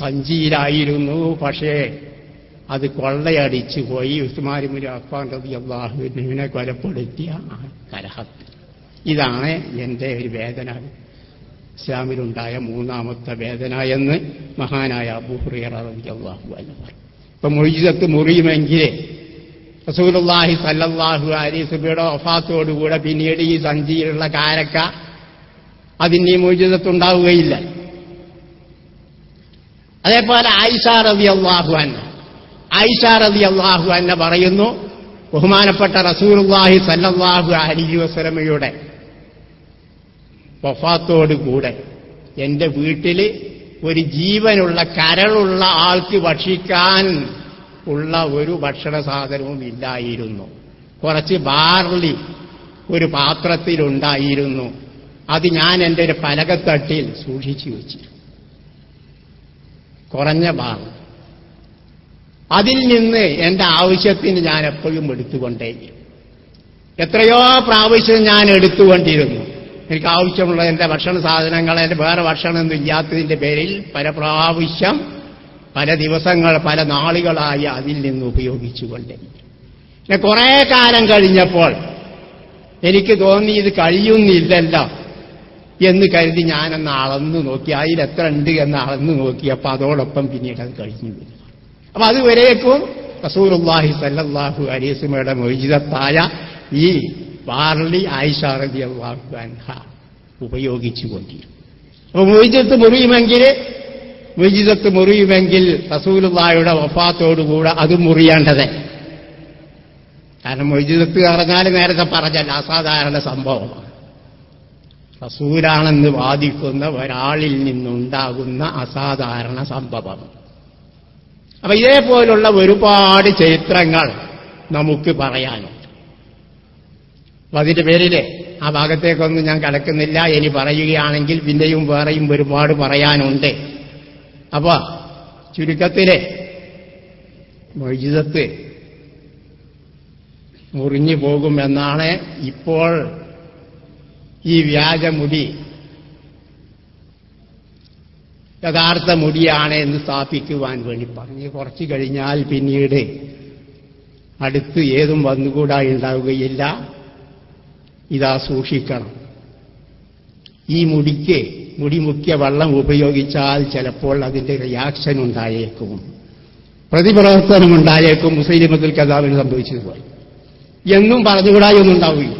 സഞ്ചിയിലായിരുന്നു. പക്ഷേ അത് കൊള്ളയടിച്ചു പോയി ഉസ്മാൻ ഇബ്നു അഫ്ഫാൻ റളിയല്ലാഹു അൻഹുവിനെ കൊലപ്പെടുത്തിയ ആ കലഹത്ത്. ഇതാണ് എന്റെ ഒരു വേദന, ഇസ്ലാമിലുണ്ടായ 3ാമത്തെ വേദന എന്ന് മഹാനായ അബൂ ഹുറൈറ റളിയല്ലാഹു അൻഹു പറഞ്ഞു. ഇപ്പൊ മോചിതത്ത് മുറിയുമെങ്കിൽ റസൂലുള്ളാഹി സ്വല്ലല്ലാഹു അലൈഹി വസല്ലമയുടെ വഫാത്തോടുകൂടെ പിന്നീട് ഈ സഞ്ചിയിലുള്ള കാരക്ക അതിന് മോചിതത്തുണ്ടാവുകയില്ല. അതേപോലെ ആയിഷ റളിയല്ലാഹു അൻഹ പറയുന്നു, ബഹുമാനപ്പെട്ട റസൂലുള്ളാഹി സ്വല്ലല്ലാഹു അലൈഹി വസല്ലമയുടെ വഫാത്തോടുകൂടെ എന്റെ വീട്ടിൽ ഒരു ജീവനുള്ള കരളുള്ള ആൾക്ക് ഭക്ഷിക്കാൻ ഉള്ള ഒരു ഭക്ഷണ സാധനവും ഇല്ലായിരുന്നു. കുറച്ച് ബാർലി ഒരു പാത്രത്തിലുണ്ടായിരുന്നു. അത് ഞാൻ എൻ്റെ ഒരു പലകത്തട്ടിൽ സൂക്ഷിച്ചു വെച്ചിരുന്നു. കുറഞ്ഞ ഭാഗം അതിൽ നിന്ന് എന്റെ ആവശ്യത്തിന് ഞാൻ എപ്പോഴും എടുത്തുകൊണ്ടേയിരുന്നു. എത്രയോ പ്രാവശ്യം ഞാൻ എടുത്തുകൊണ്ടിരുന്നു. എനിക്ക് ആവശ്യമുള്ള എന്റെ ഭക്ഷണ സാധനങ്ങൾ, എന്റെ വേറെ ഭക്ഷണമൊന്നും ഇല്ലാത്തതിന്റെ പേരിൽ പല പ്രാവശ്യം പല ദിവസങ്ങൾ പല നാളുകളായി അതിൽ നിന്ന് ഉപയോഗിച്ചുകൊണ്ടേയിരുന്നു. പിന്നെ കുറെ കാലം കഴിഞ്ഞപ്പോൾ എനിക്ക് തോന്നി ഇത് കഴിയുന്നില്ലല്ലോ എന്ന് കരുതി ഞാനൊന്ന് അളന്നു നോക്കി. അതിലെത്ര ഉണ്ട് എന്ന് അളന്നു നോക്കിയപ്പോൾ അതോടൊപ്പം പിന്നീട് അത് കഴിഞ്ഞു. അപ്പൊ അതുവരേക്കും റസൂലുള്ളാഹി സ്വല്ലല്ലാഹു അലൈഹി വസല്ലമയുടെ മോചിതത്തായ ഈ ബാർലി ആയിഷ റളിയല്ലാഹു അൻഹ ഉപയോഗിച്ചുകൊണ്ടിരുന്നു. അപ്പൊ മോചിതത്ത് മുറിയുമെങ്കിൽ മുഅ്ജിസത്ത് മുറിയുമെങ്കിൽ റസൂലുള്ളാഹിയുടെ വഫാത്തോടുകൂടെ അത് മുറിയേണ്ടത്. കാരണം മുഅ്ജിസത്ത് പറഞ്ഞാൽ നേരത്തെ പറഞ്ഞല്ല, അസാധാരണ സംഭവമാണ്. റസൂലാണെന്ന് വാദിക്കുന്ന ഒരാളിൽ നിന്നുണ്ടാകുന്ന അസാധാരണ സംഭവം. അപ്പൊ ഇതേപോലുള്ള ഒരുപാട് ചരിത്രങ്ങൾ നമുക്ക് പറയാനുണ്ട്. അപ്പൊ അതിന്റെ പേരിൽ ആ ഭാഗത്തേക്കൊന്നും ഞാൻ കടക്കുന്നില്ല. ഇനി പറയുകയാണെങ്കിൽ പിന്നെയും വേറെയും ഒരുപാട് പറയാനുണ്ട്. അപ്പൊ ചുരുക്കത്തില് മുഅ്ജിസത്ത് മുറിഞ്ഞു പോകുമെന്നാണ് ഇപ്പോൾ ഈ വ്യാജമുടി യഥാർത്ഥ മുടിയാണ് എന്ന് സ്ഥാപിക്കുവാൻ വേണ്ടി പറഞ്ഞു. കുറച്ചു കഴിഞ്ഞാൽ പിന്നീട് അടുത്ത് ഏതും വന്നുകൂടാ ഉണ്ടാവുകയില്ല. ഇതാ സൂക്ഷിക്കണം. ഈ മുടി മുക്കിയ വെള്ളം ഉപയോഗിച്ചാൽ ചിലപ്പോൾ അതിന്റെ റിയാക്ഷൻ ഉണ്ടായേക്കും, പ്രതിപ്രവർത്തനം ഉണ്ടായേക്കും. മുസൈലിമത്തുൽ കദ്ദാബിന് സംഭവിച്ചതുപോലെ എന്നും പറഞ്ഞുകൂടായൊന്നും ഉണ്ടാവുകയും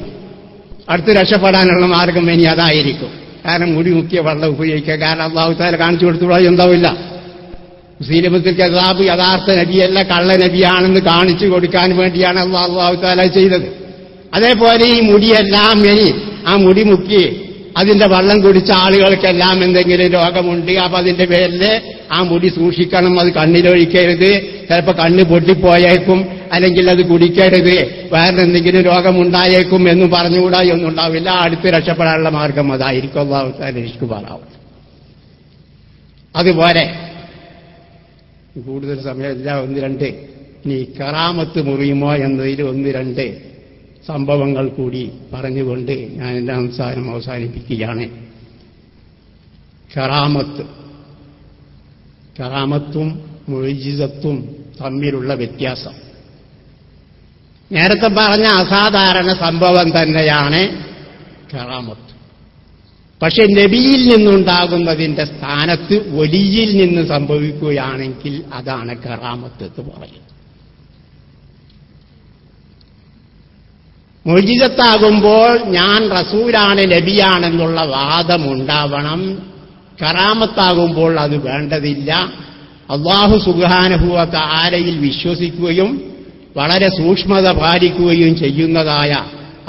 അടുത്ത് രക്ഷപ്പെടാനുള്ള മാർഗം ഇനി അതായിരിക്കും. കാരണം മുടി മുക്കിയ വെള്ളം ഉപയോഗിക്കുക. കാരണം അല്ലാഹു തആല കാണിച്ചു കൊടുത്തുകൂടാ ഉണ്ടാവില്ല. മുസൈലിമത്തുൽ കദ്ദാബ് യഥാർത്ഥ നബിയല്ല, കള്ള നബിയാണെന്ന് കാണിച്ചു കൊടുക്കാൻ വേണ്ടിയാണ് അല്ലാഹു തആല ചെയ്തത്. അതേപോലെ ഈ മുടിയെല്ലാം ഇനി ആ മുടി മുക്കി അതിന്റെ വെള്ളം കുടിച്ച ആളുകൾക്കെല്ലാം എന്തെങ്കിലും രോഗമുണ്ട്. അപ്പൊ അതിന്റെ പേരിൽ ആ മുടി സൂക്ഷിക്കണം, അത് കണ്ണിലൊഴിക്കരുത്, ചിലപ്പോൾ കണ്ണ് പൊട്ടിപ്പോയേക്കും, അല്ലെങ്കിൽ അത് കുടിക്കരുത്, വേറെ എന്തെങ്കിലും രോഗമുണ്ടായേക്കും എന്ന് പറഞ്ഞുകൂടാ ഒന്നും ഉണ്ടാവില്ല. അടുത്ത് രക്ഷപ്പെടാനുള്ള മാർഗം അതായിരിക്കും. അല്ലാഹു തആല രക്ഷിക്കുമാറാവും. അതുപോലെ കൂടുതൽ സമയമില്ല, ഒന്ന് രണ്ട് ഇനി കറാമത്ത് മുറിയുമോ എന്നതിൽ ഒന്ന് രണ്ട് സംഭവങ്ങൾ കൂടി പറഞ്ഞുകൊണ്ട് ഞാൻ എന്റെ സംസാരം അവസാനിപ്പിക്കുകയാണ്. കറാമത്തും മുഅ്ജിസത്തും തമ്മിലുള്ള വ്യത്യാസം. നേരത്തെ പറഞ്ഞ അസാധാരണ സംഭവം തന്നെയാണ് കറാമത്ത്. പക്ഷെ നബിയിൽ നിന്നുണ്ടാകുന്നതിന്റെ സ്ഥാനത്ത് വലിയിൽ നിന്ന് സംഭവിക്കുകയാണെങ്കിൽ അതാണ് കറാമത്ത് എന്ന് പറയുന്നത്. മുഅ്ജിസത്താകുമ്പോൾ ഞാൻ റസൂലാണ് നബിയാണെന്നുള്ള വാദമുണ്ടാവണം. കറാമത്താകുമ്പോൾ അത് വേണ്ടതില്ല. അല്ലാഹു സുബ്ഹാനഹു വ തആലയിൽ വിശ്വസിക്കുകയും വളരെ സൂക്ഷ്മത പാലിക്കുകയും ചെയ്യുന്നതായ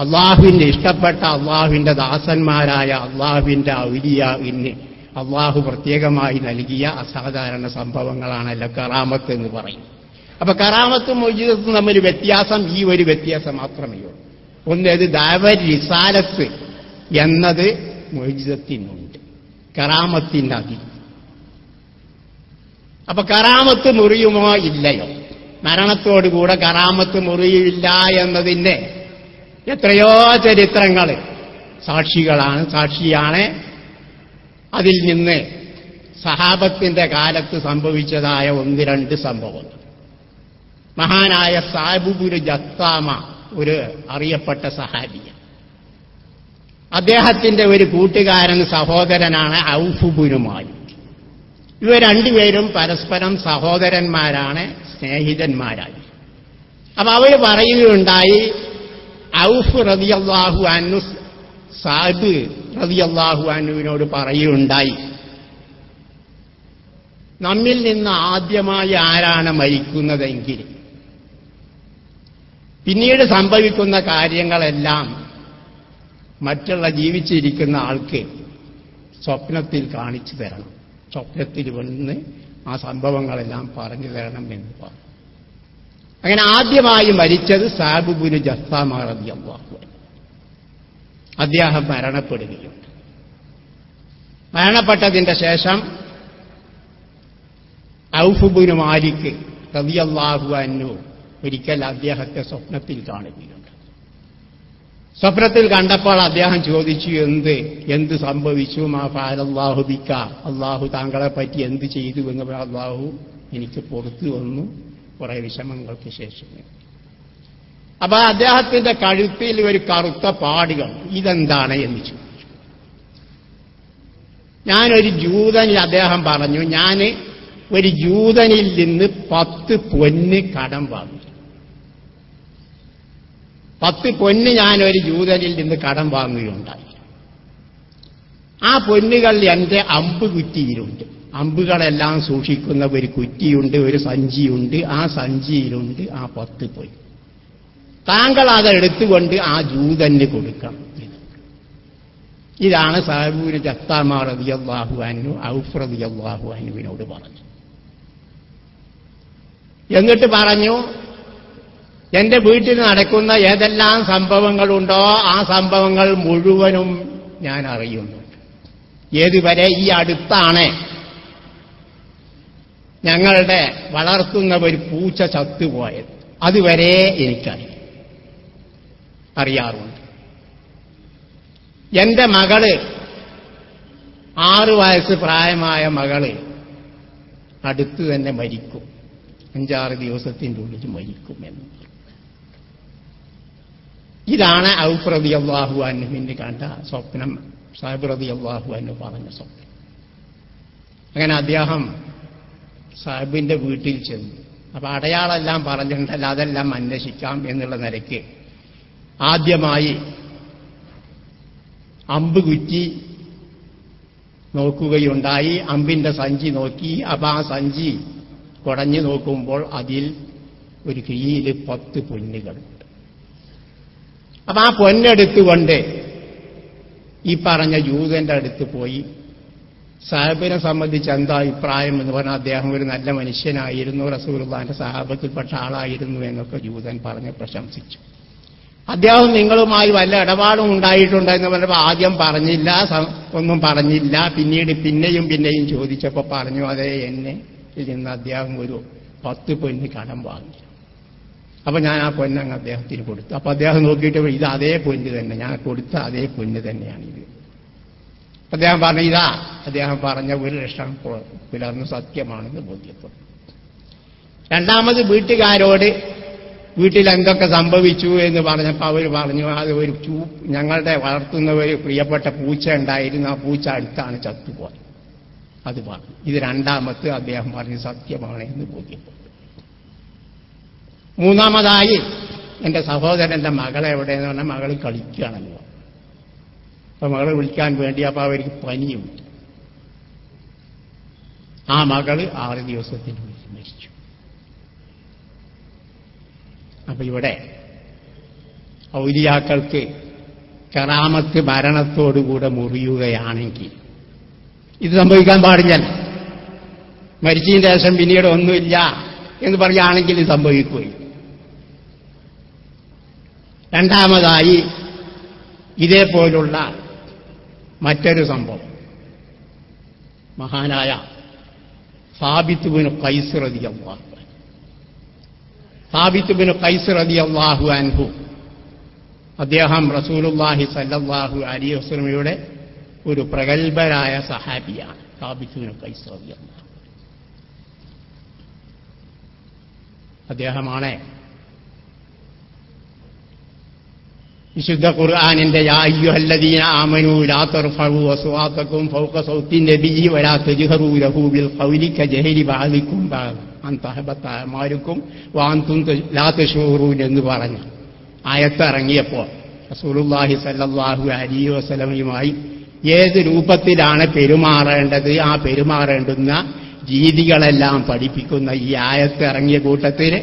അള്ളാഹുവിന്റെ ഇഷ്ടപ്പെട്ട അള്ളാഹുവിന്റെ ദാസന്മാരായ അള്ളാഹുവിന്റെ ഔലിയാഇന് അള്ളാഹു പ്രത്യേകമായി നൽകിയ അസാധാരണ സംഭവങ്ങളാണല്ലോ കറാമത്ത് എന്ന് പറയും. അപ്പൊ കറാമത്തും മുഅ്ജിസത്തും തമ്മിൽ വ്യത്യാസം ഈ ഒരു വ്യത്യാസം മാത്രമേ ഉള്ളൂ. ഒന്നത് ദഅവത്ത് റിസാലത്ത് എന്നത് മുഅ്ജിസത്തിനുണ്ട്, കറാമത്തിന്റെ അതിൽ. അപ്പൊ കറാമത്ത് മുറിയുമോ ഇല്ലയോ? മരണത്തോടുകൂടെ കറാമത്ത് മുറിയില്ല എന്നതിന്റെ എത്രയോ ചരിത്രങ്ങൾ സാക്ഷിയാണ്. അതിൽ നിന്ന് സഹാബത്തിന്റെ കാലത്ത് സംഭവിച്ചതായ ഒന്ന് രണ്ട് സംഭവങ്ങൾ. മഹാനായ സാബുബുൽ ജത്താമ ഒരു അറിയപ്പെട്ട സഹാബിയ. അദ്ദേഹത്തിന്റെ ഒരു കൂട്ടുകാരൻ സഹോദരനാണ് ഔഫ് ബിൻ മാലിക്. ഇവർ രണ്ടുപേരും പരസ്പരം സഹോദരന്മാരാണ്, സ്നേഹിതന്മാരായി. അപ്പൊ അവർ പറയുകയുണ്ടായി, ഔഫ് റളിയല്ലാഹു അൻഹു സാബ് റളിയല്ലാഹു അൻഹുവിനോട് പറയുകയുണ്ടായി, നമ്മിൽ നിന്ന് ആദ്യമായി ആരാണ് മരിക്കുന്നതെങ്കിൽ പിന്നീട് സംഭവിക്കുന്ന കാര്യങ്ങളെല്ലാം മറ്റുള്ള ജീവിച്ചിരിക്കുന്ന ആൾക്ക് സ്വപ്നത്തിൽ കാണിച്ചു തരണം, സ്വപ്നത്തിൽ വന്ന് ആ സംഭവങ്ങളെല്ലാം പറഞ്ഞു തരണം എന്ന് പറഞ്ഞു. അങ്ങനെ ആദ്യമായി മരിച്ചത് സാബ് ബിൻ ജസ്സാമ റളിയല്ലാഹു അൻഹു. അദ്ദേഹം മരണപ്പെടുകയുണ്ട്. മരണപ്പെട്ടതിന്റെ ശേഷം ഔഫ് ബിൻ മാലിക് റളിയല്ലാഹു അൻഹു ഒരിക്കൽ അദ്ദേഹത്തെ സ്വപ്നത്തിൽ കാണുകയുണ്ട്. സ്വപ്നത്തിൽ കണ്ടപ്പോൾ അദ്ദേഹം ചോദിച്ചു, എന്ത് സംഭവിച്ചു? മാ ഫഅലല്ലാഹു ബിക, അള്ളാഹു താങ്കളെ പറ്റി എന്ത് ചെയ്തു എന്ന് പറഞ്ഞാൽ അള്ളാഹു എനിക്ക് പുറത്തു വന്നു കുറെ വിഷമങ്ങൾക്ക് ശേഷം. അപ്പൊ അദ്ദേഹത്തിന്റെ കഴുത്തിൽ ഒരു കറുത്ത പാടുകൾ, ഇതെന്താണ് എന്ന് ചോദിച്ചു. ഞാനൊരു ജൂതനിൽ, അദ്ദേഹം പറഞ്ഞു, ഞാൻ ഒരു ജൂതനിൽ നിന്ന് 10 പൊന്ന് കടം വാങ്ങി. 10 പൊന്ന് ഞാനൊരു ജൂതനിൽ നിന്ന് കടം വാങ്ങുകയുണ്ടായി. ആ പൊന്നുകൾ എന്റെ അമ്പ് കുറ്റിയിലുണ്ട്. അമ്പുകളെല്ലാം സൂക്ഷിക്കുന്ന ഒരു കുറ്റിയുണ്ട്, ഒരു സഞ്ചിയുണ്ട്. ആ സഞ്ചിയിലുണ്ട് ആ 10 പൊൻ. താങ്കൾ അതെടുത്തുകൊണ്ട് ആ ജൂതന് കൊടുക്കണം. ഇതാണ് സഅബ് ജത്താമ റളിയല്ലാഹു അൻഹു ഔഫ് റളിയല്ലാഹു അൻഹുവിനോട് പറഞ്ഞു. എന്നിട്ട് പറഞ്ഞു, എന്റെ വീട്ടിൽ നടക്കുന്ന ഏതെല്ലാം സംഭവങ്ങളുണ്ടോ ആ സംഭവങ്ങൾ മുഴുവനും ഞാൻ അറിയുന്നുണ്ട്. ഏതുവരെ? ഈ അടുത്താണ് ഞങ്ങളുടെ വളർത്തുന്ന ഒരു പൂച്ച ചത്തുപോയത്. അതുവരെ അറിയാറുണ്ട്. എന്റെ മകള് 6 വയസ്സ് പ്രായമായ മകള് അടുത്ത് തന്നെ മരിക്കും, 5-6 ദിവസത്തിന്റെ ഉള്ളിൽ മരിക്കും എന്ന്. ഇതാണ് ഔഫ് റളിയല്ലാഹു അൻഹുവിന്റെ കണ്ട സ്വപ്നം. സഅബ് റളിയല്ലാഹു അൻഹു പറഞ്ഞ സ്വപ്നം. അങ്ങനെ അദ്ദേഹം സഅബിന്റെ വീട്ടിൽ ചെന്നു. അപ്പൊ അടയാളെല്ലാം പറഞ്ഞിട്ടുണ്ടല്ലോ, അതെല്ലാം അന്വേഷിക്കാം എന്നുള്ള നിലയ്ക്ക് ആദ്യമായി അമ്പ് കുറ്റി നോക്കുകയുണ്ടായി. അമ്പിന്റെ സഞ്ചി നോക്കി. അപ്പൊ ആ സഞ്ചി കുടഞ്ഞു നോക്കുമ്പോൾ അതിൽ ഒരു കീഴിൽ 10 പൊന്നുകളുണ്ട്. അപ്പൊ ആ പൊന്നെടുത്തുകൊണ്ട് ഈ പറഞ്ഞ ജൂതന്റെ അടുത്ത് പോയി. സഹാബിനെ സംബന്ധിച്ച് എന്താ അഭിപ്രായം എന്ന് പറഞ്ഞാൽ അദ്ദേഹം ഒരു നല്ല മനുഷ്യനായിരുന്നു, റസൂലുള്ളാഹിന്റെ സഹാബത്തിൽപ്പെട്ട ആളായിരുന്നു എന്നൊക്കെ ജൂതൻ പറഞ്ഞ് പ്രശംസിച്ചു. അദ്ദേഹം നിങ്ങളുമായി വല്ല ഇടപാടും ഉണ്ടായിട്ടുണ്ടോ എന്ന് പറഞ്ഞപ്പോൾ ആദ്യം പറഞ്ഞില്ല, ഒന്നും പറഞ്ഞില്ല. പിന്നെയും ചോദിച്ചപ്പോൾ പറഞ്ഞു, അതെ, എന്നെ നിന്ന് അദ്ദേഹം ഒരു 10 പൊന്ന് കടം വാങ്ങി. അപ്പൊ ഞാൻ ആ പൊന്നങ്ങ് അദ്ദേഹത്തിന് കൊടുത്തു. അപ്പൊ അദ്ദേഹം നോക്കിയിട്ട് ഇത് അതേ പൊന്ന് തന്നെ, ഞാൻ കൊടുത്ത അതേ പൊന്ന് തന്നെയാണിത്. അദ്ദേഹം പറഞ്ഞു, ഇതാ അദ്ദേഹം പറഞ്ഞ 1 ലക്ഷം പുലർന്ന് സത്യമാണെന്ന് ബോധ്യപ്പെട്ടു. രണ്ടാമത് വീട്ടുകാരോട് വീട്ടിൽ എന്തൊക്കെ സംഭവിച്ചു എന്ന് പറഞ്ഞപ്പോൾ അവർ പറഞ്ഞു, അത് ഒരു ഞങ്ങളുടെ വളർത്തുന്ന ഒരു പ്രിയപ്പെട്ട പൂച്ച ഉണ്ടായിരുന്നു, ആ പൂച്ച അടുത്താണ് ചത്തുപോയത്. അത് പറഞ്ഞു. ഇത് രണ്ടാമത്തെ അദ്ദേഹം പറഞ്ഞു സത്യമാണ് എന്ന് ബോധ്യപ്പെട്ടു. മൂന്നാമതായി എന്റെ സഹോദരന്റെ മകളെവിടെയെന്ന് പറഞ്ഞാൽ മകള് കളിക്കുകയാണല്ലോ. അപ്പൊ മകളെ വിളിക്കാൻ വേണ്ടി അപ്പൊ അവർക്ക് പനിയുണ്ട്. ആ മകള് 6 ദിവസത്തിനുള്ളിൽ മരിച്ചു. അപ്പൊ ഇവിടെ ഔലിയാക്കൾക്ക് കറാമത്ത് മരണത്തോടുകൂടെ മുറിയുകയാണെങ്കിൽ ഇത് സംഭവിക്കാൻ പാടില്ല. മരിച്ചതിന് ശേഷം പിന്നീട് ഒന്നുമില്ല എന്ന് പറയുകയാണെങ്കിൽ ഇത് സംഭവിക്കുകയും. രണ്ടാമതായി ഇതേപോലുള്ള മറ്റൊരു സംഭവം, മഹാനായ സാബിത്ത് ബിൻ ഖൈസ് റളിയല്ലാഹു അൻഹു അദ്ദേഹം റസൂലുള്ളാഹി സ്വല്ലല്ലാഹു അലൈഹി വസല്ലമയുടെ ഒരു പ്രഗൽഭരായ സഹാബിയാണ്. സാബിത്ത് ബിൻ ഖൈസ് റളിയല്ലാഹു അദ്ദേഹമാണ് വിശുദ്ധ ഖുർആനിന്റെ യാ അയ്യുഹല്ലദീന ആമനൂ ലാ തർഫഉ അസ്വാതകും ഫൗക സൗത്തി നബിയ്യി വലാ തജ്ഹറൂ ലഹു ബിൽ ഖൗലി കജഹരി ബഅദികും ബഅദ അൻ തഹബത അമാലുകും വഅൻതും ലാ തശൂറൂൻ എന്ന് പറഞ്ഞു ആയത്ത് ഇറങ്ങിയപ്പോൾ റസൂലുള്ളാഹി സ്വല്ലല്ലാഹു അലൈഹി വസല്ലമയുമായി ഏത് രൂപത്തിലാണ് പെരുമാറേണ്ടത്, ആ പെരുമാറേണ്ടുന്ന രീതികളെല്ലാം പഠിപ്പിക്കുന്ന ഈ ആയത്ത് ഇറങ്ങിയ കൂട്ടത്തിൽ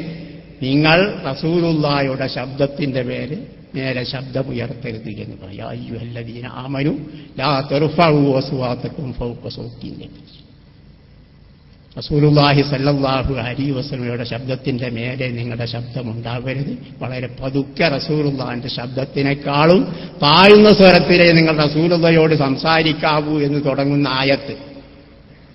നിങ്ങൾ റസൂലുള്ളാഹിയുടെ ശബ്ദത്തിന്റെ നേരെ ശബ്ദമുയർത്തരുത് എന്ന് പറയാം. അയ്യുഹല്ലദീന ആമനൂ ലാ തർഫഉ അസ്വാതകും ഫൗക സൗത്തി നബി. റസൂലുള്ളാഹി സ്വല്ലല്ലാഹു അലൈഹി വസല്ലമയുടെ ശബ്ദത്തിന്റെ മേലെ നിങ്ങളുടെ ശബ്ദമുണ്ടാവരുത്. വളരെ പതുക്കെ റസൂലുള്ളാഹിന്റെ ശബ്ദത്തിനേക്കാളും താഴ്ന്ന സ്വരത്തിലെ നിങ്ങൾ റസൂലുള്ളാഹിയോട് സംസാരിക്കാവൂ എന്ന് തുടങ്ങുന്ന ആയത്ത്.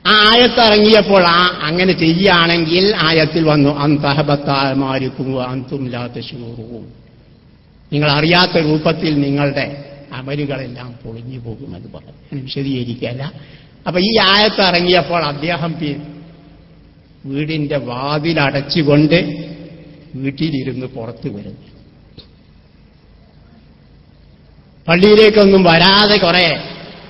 ആ ആയത്ത് ഇറങ്ങിയപ്പോൾ അങ്ങനെ ചെയ്യുകയാണെങ്കിൽ ആയത്തിൽ വന്നു അന്തഹബത്താമാരിക്കും അന്തും ലാ തശൂറൂൻ, നിങ്ങൾ അറിയാത്ത രൂപത്തിൽ നിങ്ങളുടെ അമലുകളെല്ലാം പൊളിഞ്ഞു പോകുമെന്ന് പറഞ്ഞു. ഞാൻ വിശദീകരിക്കല്ല. അപ്പൊ ഈ ആയത്ത് ഇറങ്ങിയപ്പോൾ അദ്ദേഹം വീടിന്റെ വാതിലടച്ചുകൊണ്ട് വീട്ടിലിരുന്ന് പുറത്തു വരുന്നു. പള്ളിയിലേക്കൊന്നും വരാതെ കുറെ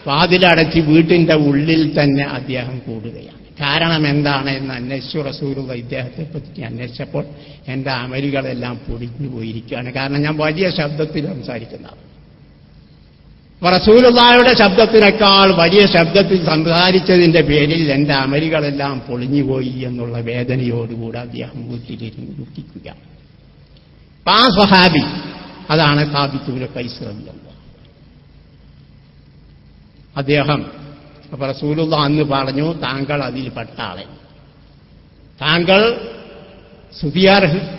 വാതിലടച്ച് വീട്ടിന്റെ ഉള്ളിൽ തന്നെ അദ്ദേഹം കൂടുകയാണ്. കാരണം എന്താണ് എന്ന് അന്വേഷിച്ചു. റസൂലുള്ളാഹി ഇദ്ദേഹത്തെ പറ്റി അന്വേഷിച്ചപ്പോൾ എന്റെ അമലുകളെല്ലാം പൊടിഞ്ഞു പോയിരിക്കുകയാണ്. കാരണം ഞാൻ വലിയ ശബ്ദത്തിൽ സംസാരിക്കുന്നതാണ്. റസൂലുള്ളാഹിയുടെ ശബ്ദത്തിനേക്കാൾ വലിയ ശബ്ദത്തിൽ സംസാരിച്ചതിന്റെ പേരിൽ എന്റെ അമലുകളെല്ലാം പൊളിഞ്ഞുപോയി എന്നുള്ള വേദനയോടുകൂടി അദ്ദേഹം വീട്ടിലിരുന്ന് ദുഃഖിക്കുക. ആ സ്വഹാബി അതാണ് സാബിത്ത് ഇബ്നു ഖൈസ് റളിയല്ലാഹു. അദ്ദേഹം അപ്പൊ റസൂലുള്ളാഹി അന്ന് പറഞ്ഞു, താങ്കൾ അതിൽ പെട്ട ആളെ, താങ്കൾ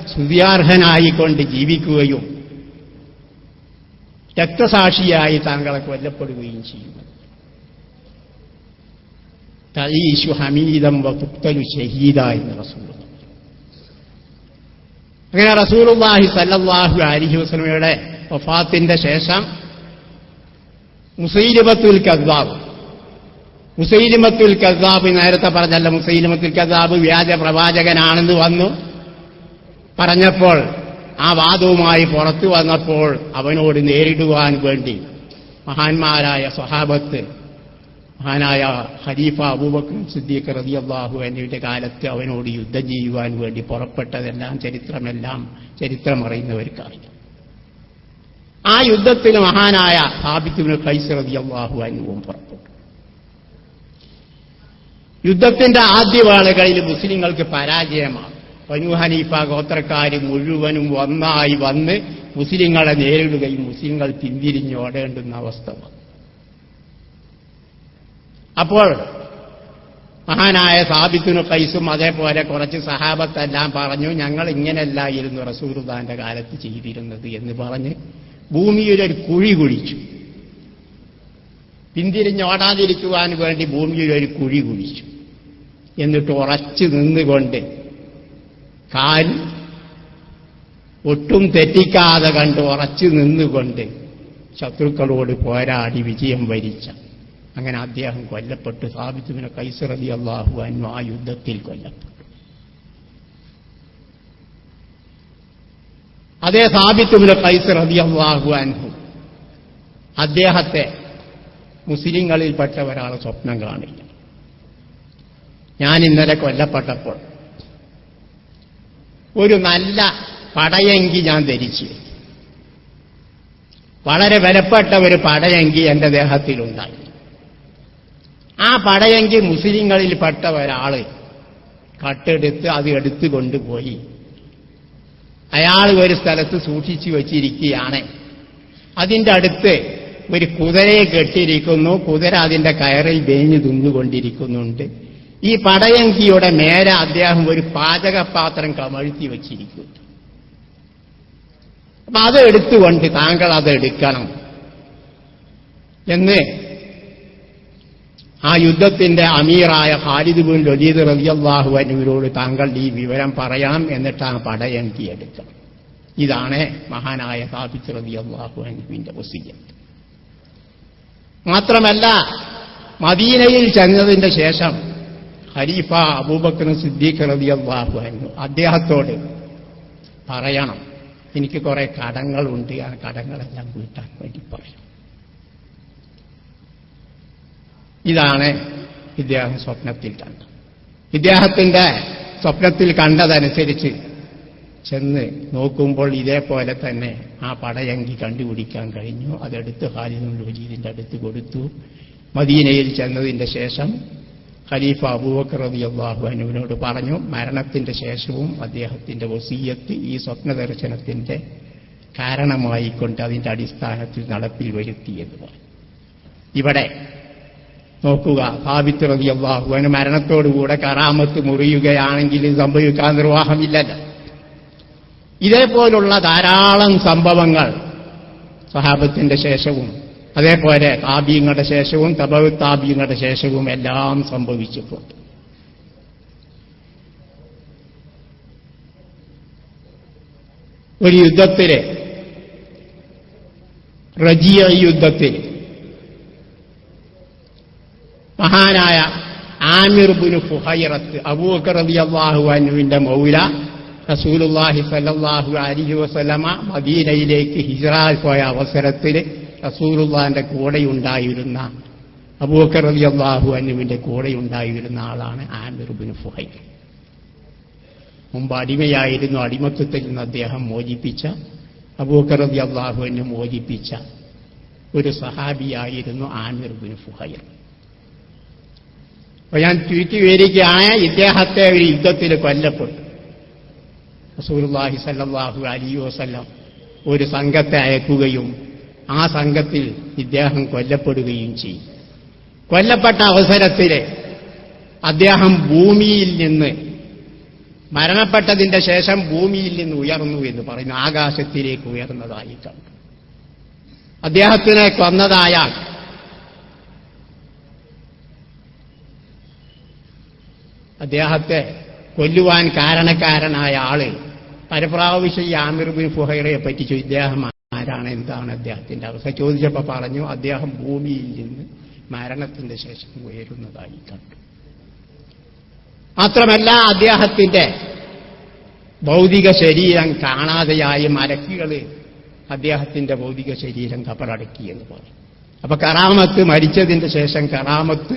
സ്തുതിയാർഹനായിക്കൊണ്ട് ജീവിക്കുകയും രക്തസാക്ഷിയായി താങ്കളെ കൊല്ലപ്പെടുകയും ചെയ്യും. തഈശു ഹമീദൻ വതുഖ്തലു ഷഹീദ എന്ന് റസൂലുള്ളാഹി. അങ്ങനെ റസൂലുള്ളാഹി സ്വല്ലല്ലാഹു അലൈഹി വസല്ലമയുടെ വഫാത്തിന്റെ ശേഷം മുസൈലിമത്തുൽ കദ്ദാബ് നേരത്തെ പറഞ്ഞല്ല, മുസൈലിമത്തുൽ കദ്ദാബ് വ്യാജ പ്രവാചകനാണെന്ന് വന്നു പറഞ്ഞപ്പോൾ, ആ വാദവുമായി പുറത്തു വന്നപ്പോൾ അവനോട് നേരിടുവാൻ വേണ്ടി മഹാന്മാരായ സ്വഹാബത്ത്, മഹാനായ ഖലീഫ അബൂബക്കർ സിദ്ദീഖ് റളിയല്ലാഹു അൻഹുവിന്റെ കാലത്ത് അവനോട് യുദ്ധം ചെയ്യുവാൻ വേണ്ടി പുറപ്പെട്ടതെല്ലാം ചരിത്രം അറിയുന്നവർക്കറിയാം. ആ യുദ്ധത്തിൽ മഹാനായ സാബിത്ത് ഇബ്നു ഖൈസ് റളിയല്ലാഹു അൻഹുവും പുറപ്പെട്ടു. യുദ്ധത്തിന്റെ ആദ്യവേളകളിൽ മുസ്ലിങ്ങൾക്ക് പരാജയമാണ്. ബനൂ ഹനീഫ ഗോത്രക്കാര് മുഴുവനും ഒന്നായി വന്ന് മുസ്ലിങ്ങളെ നേരിടുകയും മുസ്ലിങ്ങൾ പിന്തിരിഞ്ഞോടേണ്ടുന്ന അവസ്ഥ വന്നു. അപ്പോൾ മഹാനായ സാബിത്ത് ഇബ്നു ഖൈസും അതേപോലെ കുറച്ച് സഹാബത്തെല്ലാം പറഞ്ഞു, ഞങ്ങൾ ഇങ്ങനെയല്ലായിരുന്നു റസൂലുള്ളാഹിന്റെ കാലത്ത് ചെയ്തിരുന്നത് എന്ന് പറഞ്ഞ് ഭൂമിയിലൊരു കുഴി കുഴിച്ചു. പിന്തിരിഞ്ഞോടാതിരിക്കുവാൻ വേണ്ടി ഭൂമിയിലൊരു കുഴി കുഴിച്ചു. എന്നിട്ട് ഉറച്ചു നിന്നുകൊണ്ട് കാൽ ഒട്ടും തെറ്റിക്കാതെ കണ്ട് ഉറച്ചു നിന്നുകൊണ്ട് ശത്രുക്കളോട് പോരാടി വിജയം വരിച്ച, അങ്ങനെ അദ്ദേഹം കൊല്ലപ്പെട്ടു. സാബിത്ത് ഇബ്നു ഖൈസ് റളിയല്ലാഹു അൻഹു ആ യുദ്ധത്തിൽ കൊല്ലപ്പെട്ടു. അതേ സാബിത്ത് ഇബ്നു ഖൈസ് റളിയല്ലാഹു അൻഹു അദ്ദേഹത്തെ മുസ്ലിങ്ങളിൽപ്പെട്ട ഒരാൾ സ്വപ്നം കാണില്ല. ഞാൻ ഇന്നലെ കൊല്ലപ്പെട്ടപ്പോൾ ഒരു നല്ല പടയങ്കി ഞാൻ ധരിച്ചു. വളരെ വിലപ്പെട്ട ഒരു പടയങ്കി എന്റെ ദേഹത്തിലുണ്ടായി. ആ പടയങ്കി മുസ്ലിങ്ങളിൽപ്പെട്ട ഒരാള് കട്ടെടുത്ത് അത് എടുത്തു കൊണ്ടുപോയി അയാൾ ഒരു സ്ഥലത്ത് സൂക്ഷിച്ചു വച്ചിരിക്കുകയാണ്. അതിന്റെ അടുത്ത് ഒരു കുതിരയെ കെട്ടിയിരിക്കുന്നു. കുതിര അതിന്റെ കയറിൽ വേഞ്ഞു തിന്നുകൊണ്ടിരിക്കുന്നുണ്ട്. ഈ പടയങ്കിയുടെ മേലെ അദ്ദേഹം ഒരു പാചകപാത്രം കമഴ്ത്തി വച്ചിരിക്കുന്നു. അപ്പൊ അത് എടുത്തുകൊണ്ട് താങ്കൾ അത് എടുക്കണം എന്ന് ആ യുദ്ധത്തിന്റെ അമീറായ ഖാലിദ് ബിൻ വലീദ് റളിയല്ലാഹു അൻഹുവിനോട് താങ്കൾ ഈ വിവരം പറയാം, എന്നിട്ട് ആ പടയങ്കി എടുക്കണം. ഇതാണ് മഹാനായ സാബിത്ത് റളിയല്ലാഹു അൻഹുവിന്റെ വസിയ്യത്ത്. മാത്രമല്ല, മദീനയിൽ ചെന്നതിന്റെ ശേഷം ഖലീഫ അബൂബക്കർ സിദ്ദീഖ് റളിയല്ലാഹു അൻഹു അദ്ദേഹത്തോട് പറയണം, എനിക്ക് കുറെ കടങ്ങളുണ്ട്, ആ കടങ്ങളെല്ലാം വീട്ടാൻ വേണ്ടി പറയണം. ഇതാണ് ഇദ്ദേഹം സ്വപ്നത്തിൽ കണ്ടത്. ഇദ്ദേഹത്തിന്റെ സ്വപ്നത്തിൽ കണ്ടതനുസരിച്ച് ചെന്ന് നോക്കുമ്പോൾ ഇതേപോലെ തന്നെ ആ പടയങ്കി കണ്ടുപിടിക്കാൻ കഴിഞ്ഞു. അതെടുത്ത് ഖാലിദ് ബിൻ വലീദിന്റെ അടുത്ത് കൊടുത്തു. മദീനയിൽ ചെന്നതിന്റെ ശേഷം ഖലീഫ അബൂബക്കർ റളിയല്ലാഹു അൻഹുവിനോട് പറഞ്ഞു, മരണത്തിന്റെ ശേഷവും അദ്ദേഹത്തിന്റെ വസിയ്യത്ത് ഈ സ്വപ്ന ദർശനത്തിന്റെ കാരണമായിക്കൊണ്ട് അതിന്റെ അടിസ്ഥാനത്തിൽ നടപ്പിൽ വരുത്തിയെന്ന് പറഞ്ഞു. ഇവിടെ നോക്കുക, സാബിത്ത് റളിയല്ലാഹു അൻഹു മരണത്തോടുകൂടെ കറാമത്ത് മുറിയുകയാണെങ്കിൽ സംഭവിക്കാൻ നിർവാഹമില്ലല്ലോ. ഇതേപോലുള്ള ധാരാളം സംഭവങ്ങൾ സ്വഹാബത്തിന്റെ ശേഷവും അതേപോലെ താബീങ്ങളുടെ ശേഷവും തബഉ താബീങ്ങളുടെ ശേഷവും എല്ലാം സംഭവിച്ചിട്ടുണ്ട്. ഒരു യുദ്ധത്തില്, റജിയ യുദ്ധത്തിൽ മഹാനായ ആമിർ ബിൻ ഫുഹൈറത്ത് അബൂബക്കർ റളിയല്ലാഹു അൻഹുവിന്റെ മൗല റസൂലുള്ളാഹി സ്വല്ലല്ലാഹു അലൈഹി വസല്ലമ മദീനയിലേക്ക് ഹിജ്റ പോയ അവസരത്തിൽ റസൂലുള്ളാഹിന്റെ കൂടെയുണ്ടായിരുന്ന അബൂബക്കർ റളിയല്ലാഹു അൻഹുവിന്റെ കൂടെയുണ്ടായിരുന്ന ആളാണ് ആമിർ ബിൻ ഫുഹൈറ. മുമ്പ് അടിമയായിരുന്നു. അടിമത്തത്തിൽ നിന്ന് അദ്ദേഹം മോചിപ്പിച്ച, അബൂബക്കർ റളിയല്ലാഹു അൻഹു മോചിപ്പിച്ച ഒരു സഹാബിയായിരുന്നു ആമിർ ഇബ്നു ഫുഹൈർ. അപ്പോൾ ഞാൻ ചുരുക്കി വരികയാണ്, ഇദ്ദേഹത്തെ ഒരു യുദ്ധത്തിൽ കൊല്ലപ്പെട്ടു. റസൂലുള്ളാഹി സ്വല്ലല്ലാഹു അലൈഹി വസല്ലം ഒരു സംഘത്തെ അയക്കുകയും ആ സംഘത്തിൽ ഇദ്ദേഹം കൊല്ലപ്പെടുകയും ചെയ്യും. കൊല്ലപ്പെട്ട അവസരത്തിൽ അദ്ദേഹം ഭൂമിയിൽ നിന്ന്, മരണപ്പെട്ടതിന്റെ ശേഷം ഭൂമിയിൽ നിന്ന് ഉയർന്നു എന്ന് പറയുന്നു, ആകാശത്തിലേക്ക് ഉയർന്നതായി കണ്ടു. അദ്ദേഹത്തിനെ കൊന്നതായ അദ്ദേഹത്തെ കൊല്ലുവാൻ കാരണക്കാരനായ ആള് പരപ്രാവശ്യം ഈ ആമിർ ഇബ്നു ഫുഹൈറയെ പറ്റി ചോദിച്ചു, ഇദ്ദേഹം ആരാണ്, എന്താണ് അദ്ദേഹത്തിന്റെ അവസ്ഥ ചോദിച്ചപ്പോൾ പറഞ്ഞു, അദ്ദേഹം ഭൂമിയിൽ നിന്ന് മരണത്തിന്റെ ശേഷം ഉയരുന്നതായി കണ്ടു. മാത്രമല്ല അദ്ദേഹത്തിന്റെ ഭൗതിക ശരീരം കാണാതെയായി മലക്കുകൾ അദ്ദേഹത്തിന്റെ ഭൗതിക ശരീരം കബറടക്കി എന്ന് പറയും. അപ്പൊ കറാമത്ത്, മരിച്ചതിന്റെ ശേഷം കറാമത്ത്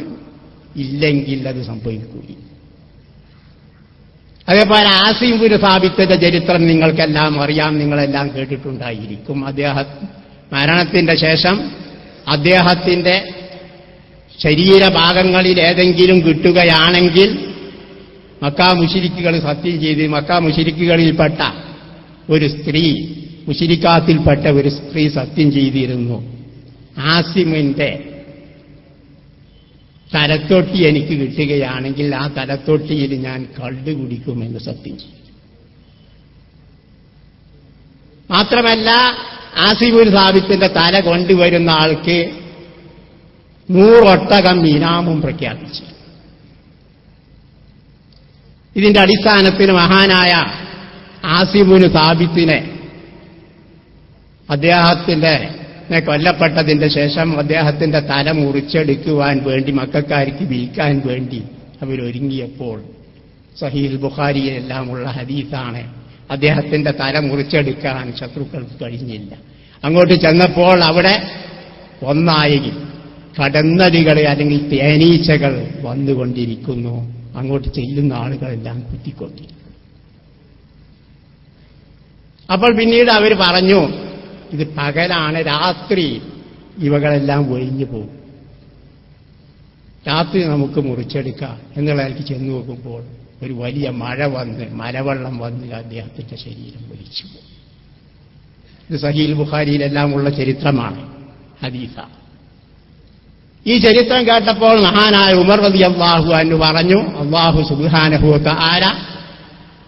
ഇല്ലെങ്കിൽ അത് സംഭവിക്കുകയില്ല. അതേപോലെ ആസിം ഇബ്നു സാബിത്തിന്റെ ചരിത്രം നിങ്ങൾക്കെല്ലാം അറിയാം, നിങ്ങളെല്ലാം കേട്ടിട്ടുണ്ടായിരിക്കും. അദ്ദേഹം മരണത്തിന്റെ ശേഷം അദ്ദേഹത്തിന്റെ ശരീരഭാഗങ്ങളിൽ ഏതെങ്കിലും കിട്ടുകയാണെങ്കിൽ മക്കാ മുശ്രിക്കുകൾ സത്യം ചെയ്ത്, മക്കാ മുശ്രിക്കുകളിൽപ്പെട്ട ഒരു സ്ത്രീ, മുശ്രിക്കാത്തിൽപ്പെട്ട ഒരു സ്ത്രീ സത്യം ചെയ്തിരുന്നു, ആസിമിന്റെ തലത്തൊട്ടി എനിക്ക് കിട്ടുകയാണെങ്കിൽ ആ തലത്തൊട്ടിയിൽ ഞാൻ കള്ള് കുടിക്കുമെന്ന് സത്യം ചെയ്തു. മാത്രമല്ല ആസിം ഇബ്നു സാബിത്തിന്റെ തല കൊണ്ടുവരുന്ന ആൾക്ക് 100 ഒട്ടകം ഇനാമും പ്രഖ്യാപിച്ചു. ഇതിന്റെ അടിസ്ഥാനത്തിൽ മഹാനായ ആസിം ഇബ്നു സാബിത്തിനെ അദ്ദേഹത്തിന്റെ കൊല്ലപ്പെട്ടതിന്റെ ശേഷം അദ്ദേഹത്തിന്റെ തല മുറിച്ചെടുക്കുവാൻ വേണ്ടി മക്കക്കാർക്ക് വിൽക്കാൻ വേണ്ടി അവരൊരുങ്ങിയപ്പോൾ, സഹീഹുൽ ബുഖാരിയിലെല്ലാമുള്ള ഹദീസാണ്, അദ്ദേഹത്തിന്റെ തല മുറിച്ചെടുക്കാൻ ശത്രുക്കൾക്ക് കഴിഞ്ഞില്ല. അങ്ങോട്ട് ചെന്നപ്പോൾ അവിടെ ഒന്നായി കടന്നടികൾ അല്ലെങ്കിൽ തേനീച്ചകൾ വന്നുകൊണ്ടിരിക്കുന്നു. അങ്ങോട്ട് ചെല്ലുന്ന ആളുകളെല്ലാം കുത്തിക്കൊണ്ടിരിക്കുന്നു. അപ്പോൾ പിന്നീട് അവർ പറഞ്ഞു, ഇത് പകലാണ്, രാത്രി ഇവകളെല്ലാം ഒഴിഞ്ഞു പോകും, രാത്രി നമുക്ക് മുറിച്ചെടുക്കാം എന്നുള്ളതിലേക്ക് ചെന്നു നോക്കുമ്പോൾ ഒരു വലിയ മഴ വന്ന്, മലവെള്ളം വന്ന് അദ്ദേഹത്തിന്റെ ശരീരം ഒലിച്ചു പോകും. ഇത് സഹീഹുൽ ബുഖാരിയിലെല്ലാം ഉള്ള ചരിത്രമാണ്, ഹദീസ. ഈ ചരിത്രം കേട്ടപ്പോൾ മഹാനായ ഉമർ റളിയല്ലാഹു അൻഹു പറഞ്ഞു, അല്ലാഹു സുബ്ഹാനഹു വ തആല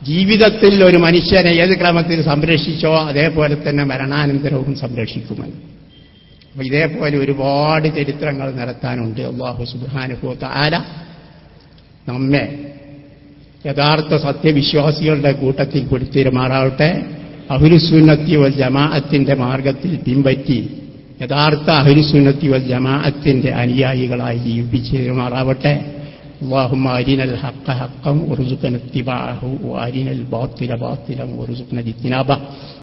ജീവിതത്തിൽ ഒരു മനുഷ്യനെ ഏത് ക്രമത്തിൽ സംരക്ഷിച്ചോ അതേപോലെ തന്നെ മരണാനന്തരവും സംരക്ഷിക്കുമെന്ന്. അപ്പൊ ഇതേപോലെ ഒരുപാട് ചരിത്രങ്ങൾ നടത്താനുണ്ട്. അല്ലാഹു സുബ്ഹാനഹു വ തആല നമ്മെ യഥാർത്ഥ സത്യവിശ്വാസികളുടെ കൂട്ടത്തിൽ പെടുത്തിരുമാറാവട്ടെ. അഹ്ലുസുന്നത്തി വൽ ജമാഅത്തിന്റെ മാർഗത്തിൽ പിൻപറ്റി യഥാർത്ഥ അഹ്ലുസുന്നത്തി വൽ ജമാഅത്തിന്റെ അനുയായികളായി ജീവിപ്പിച്ചിരുമാറാവട്ടെ. اللهم أرنا الحق حقا وارزقنا اتباعه وأرنا الباطل باطلا وارزقنا اجتنابه.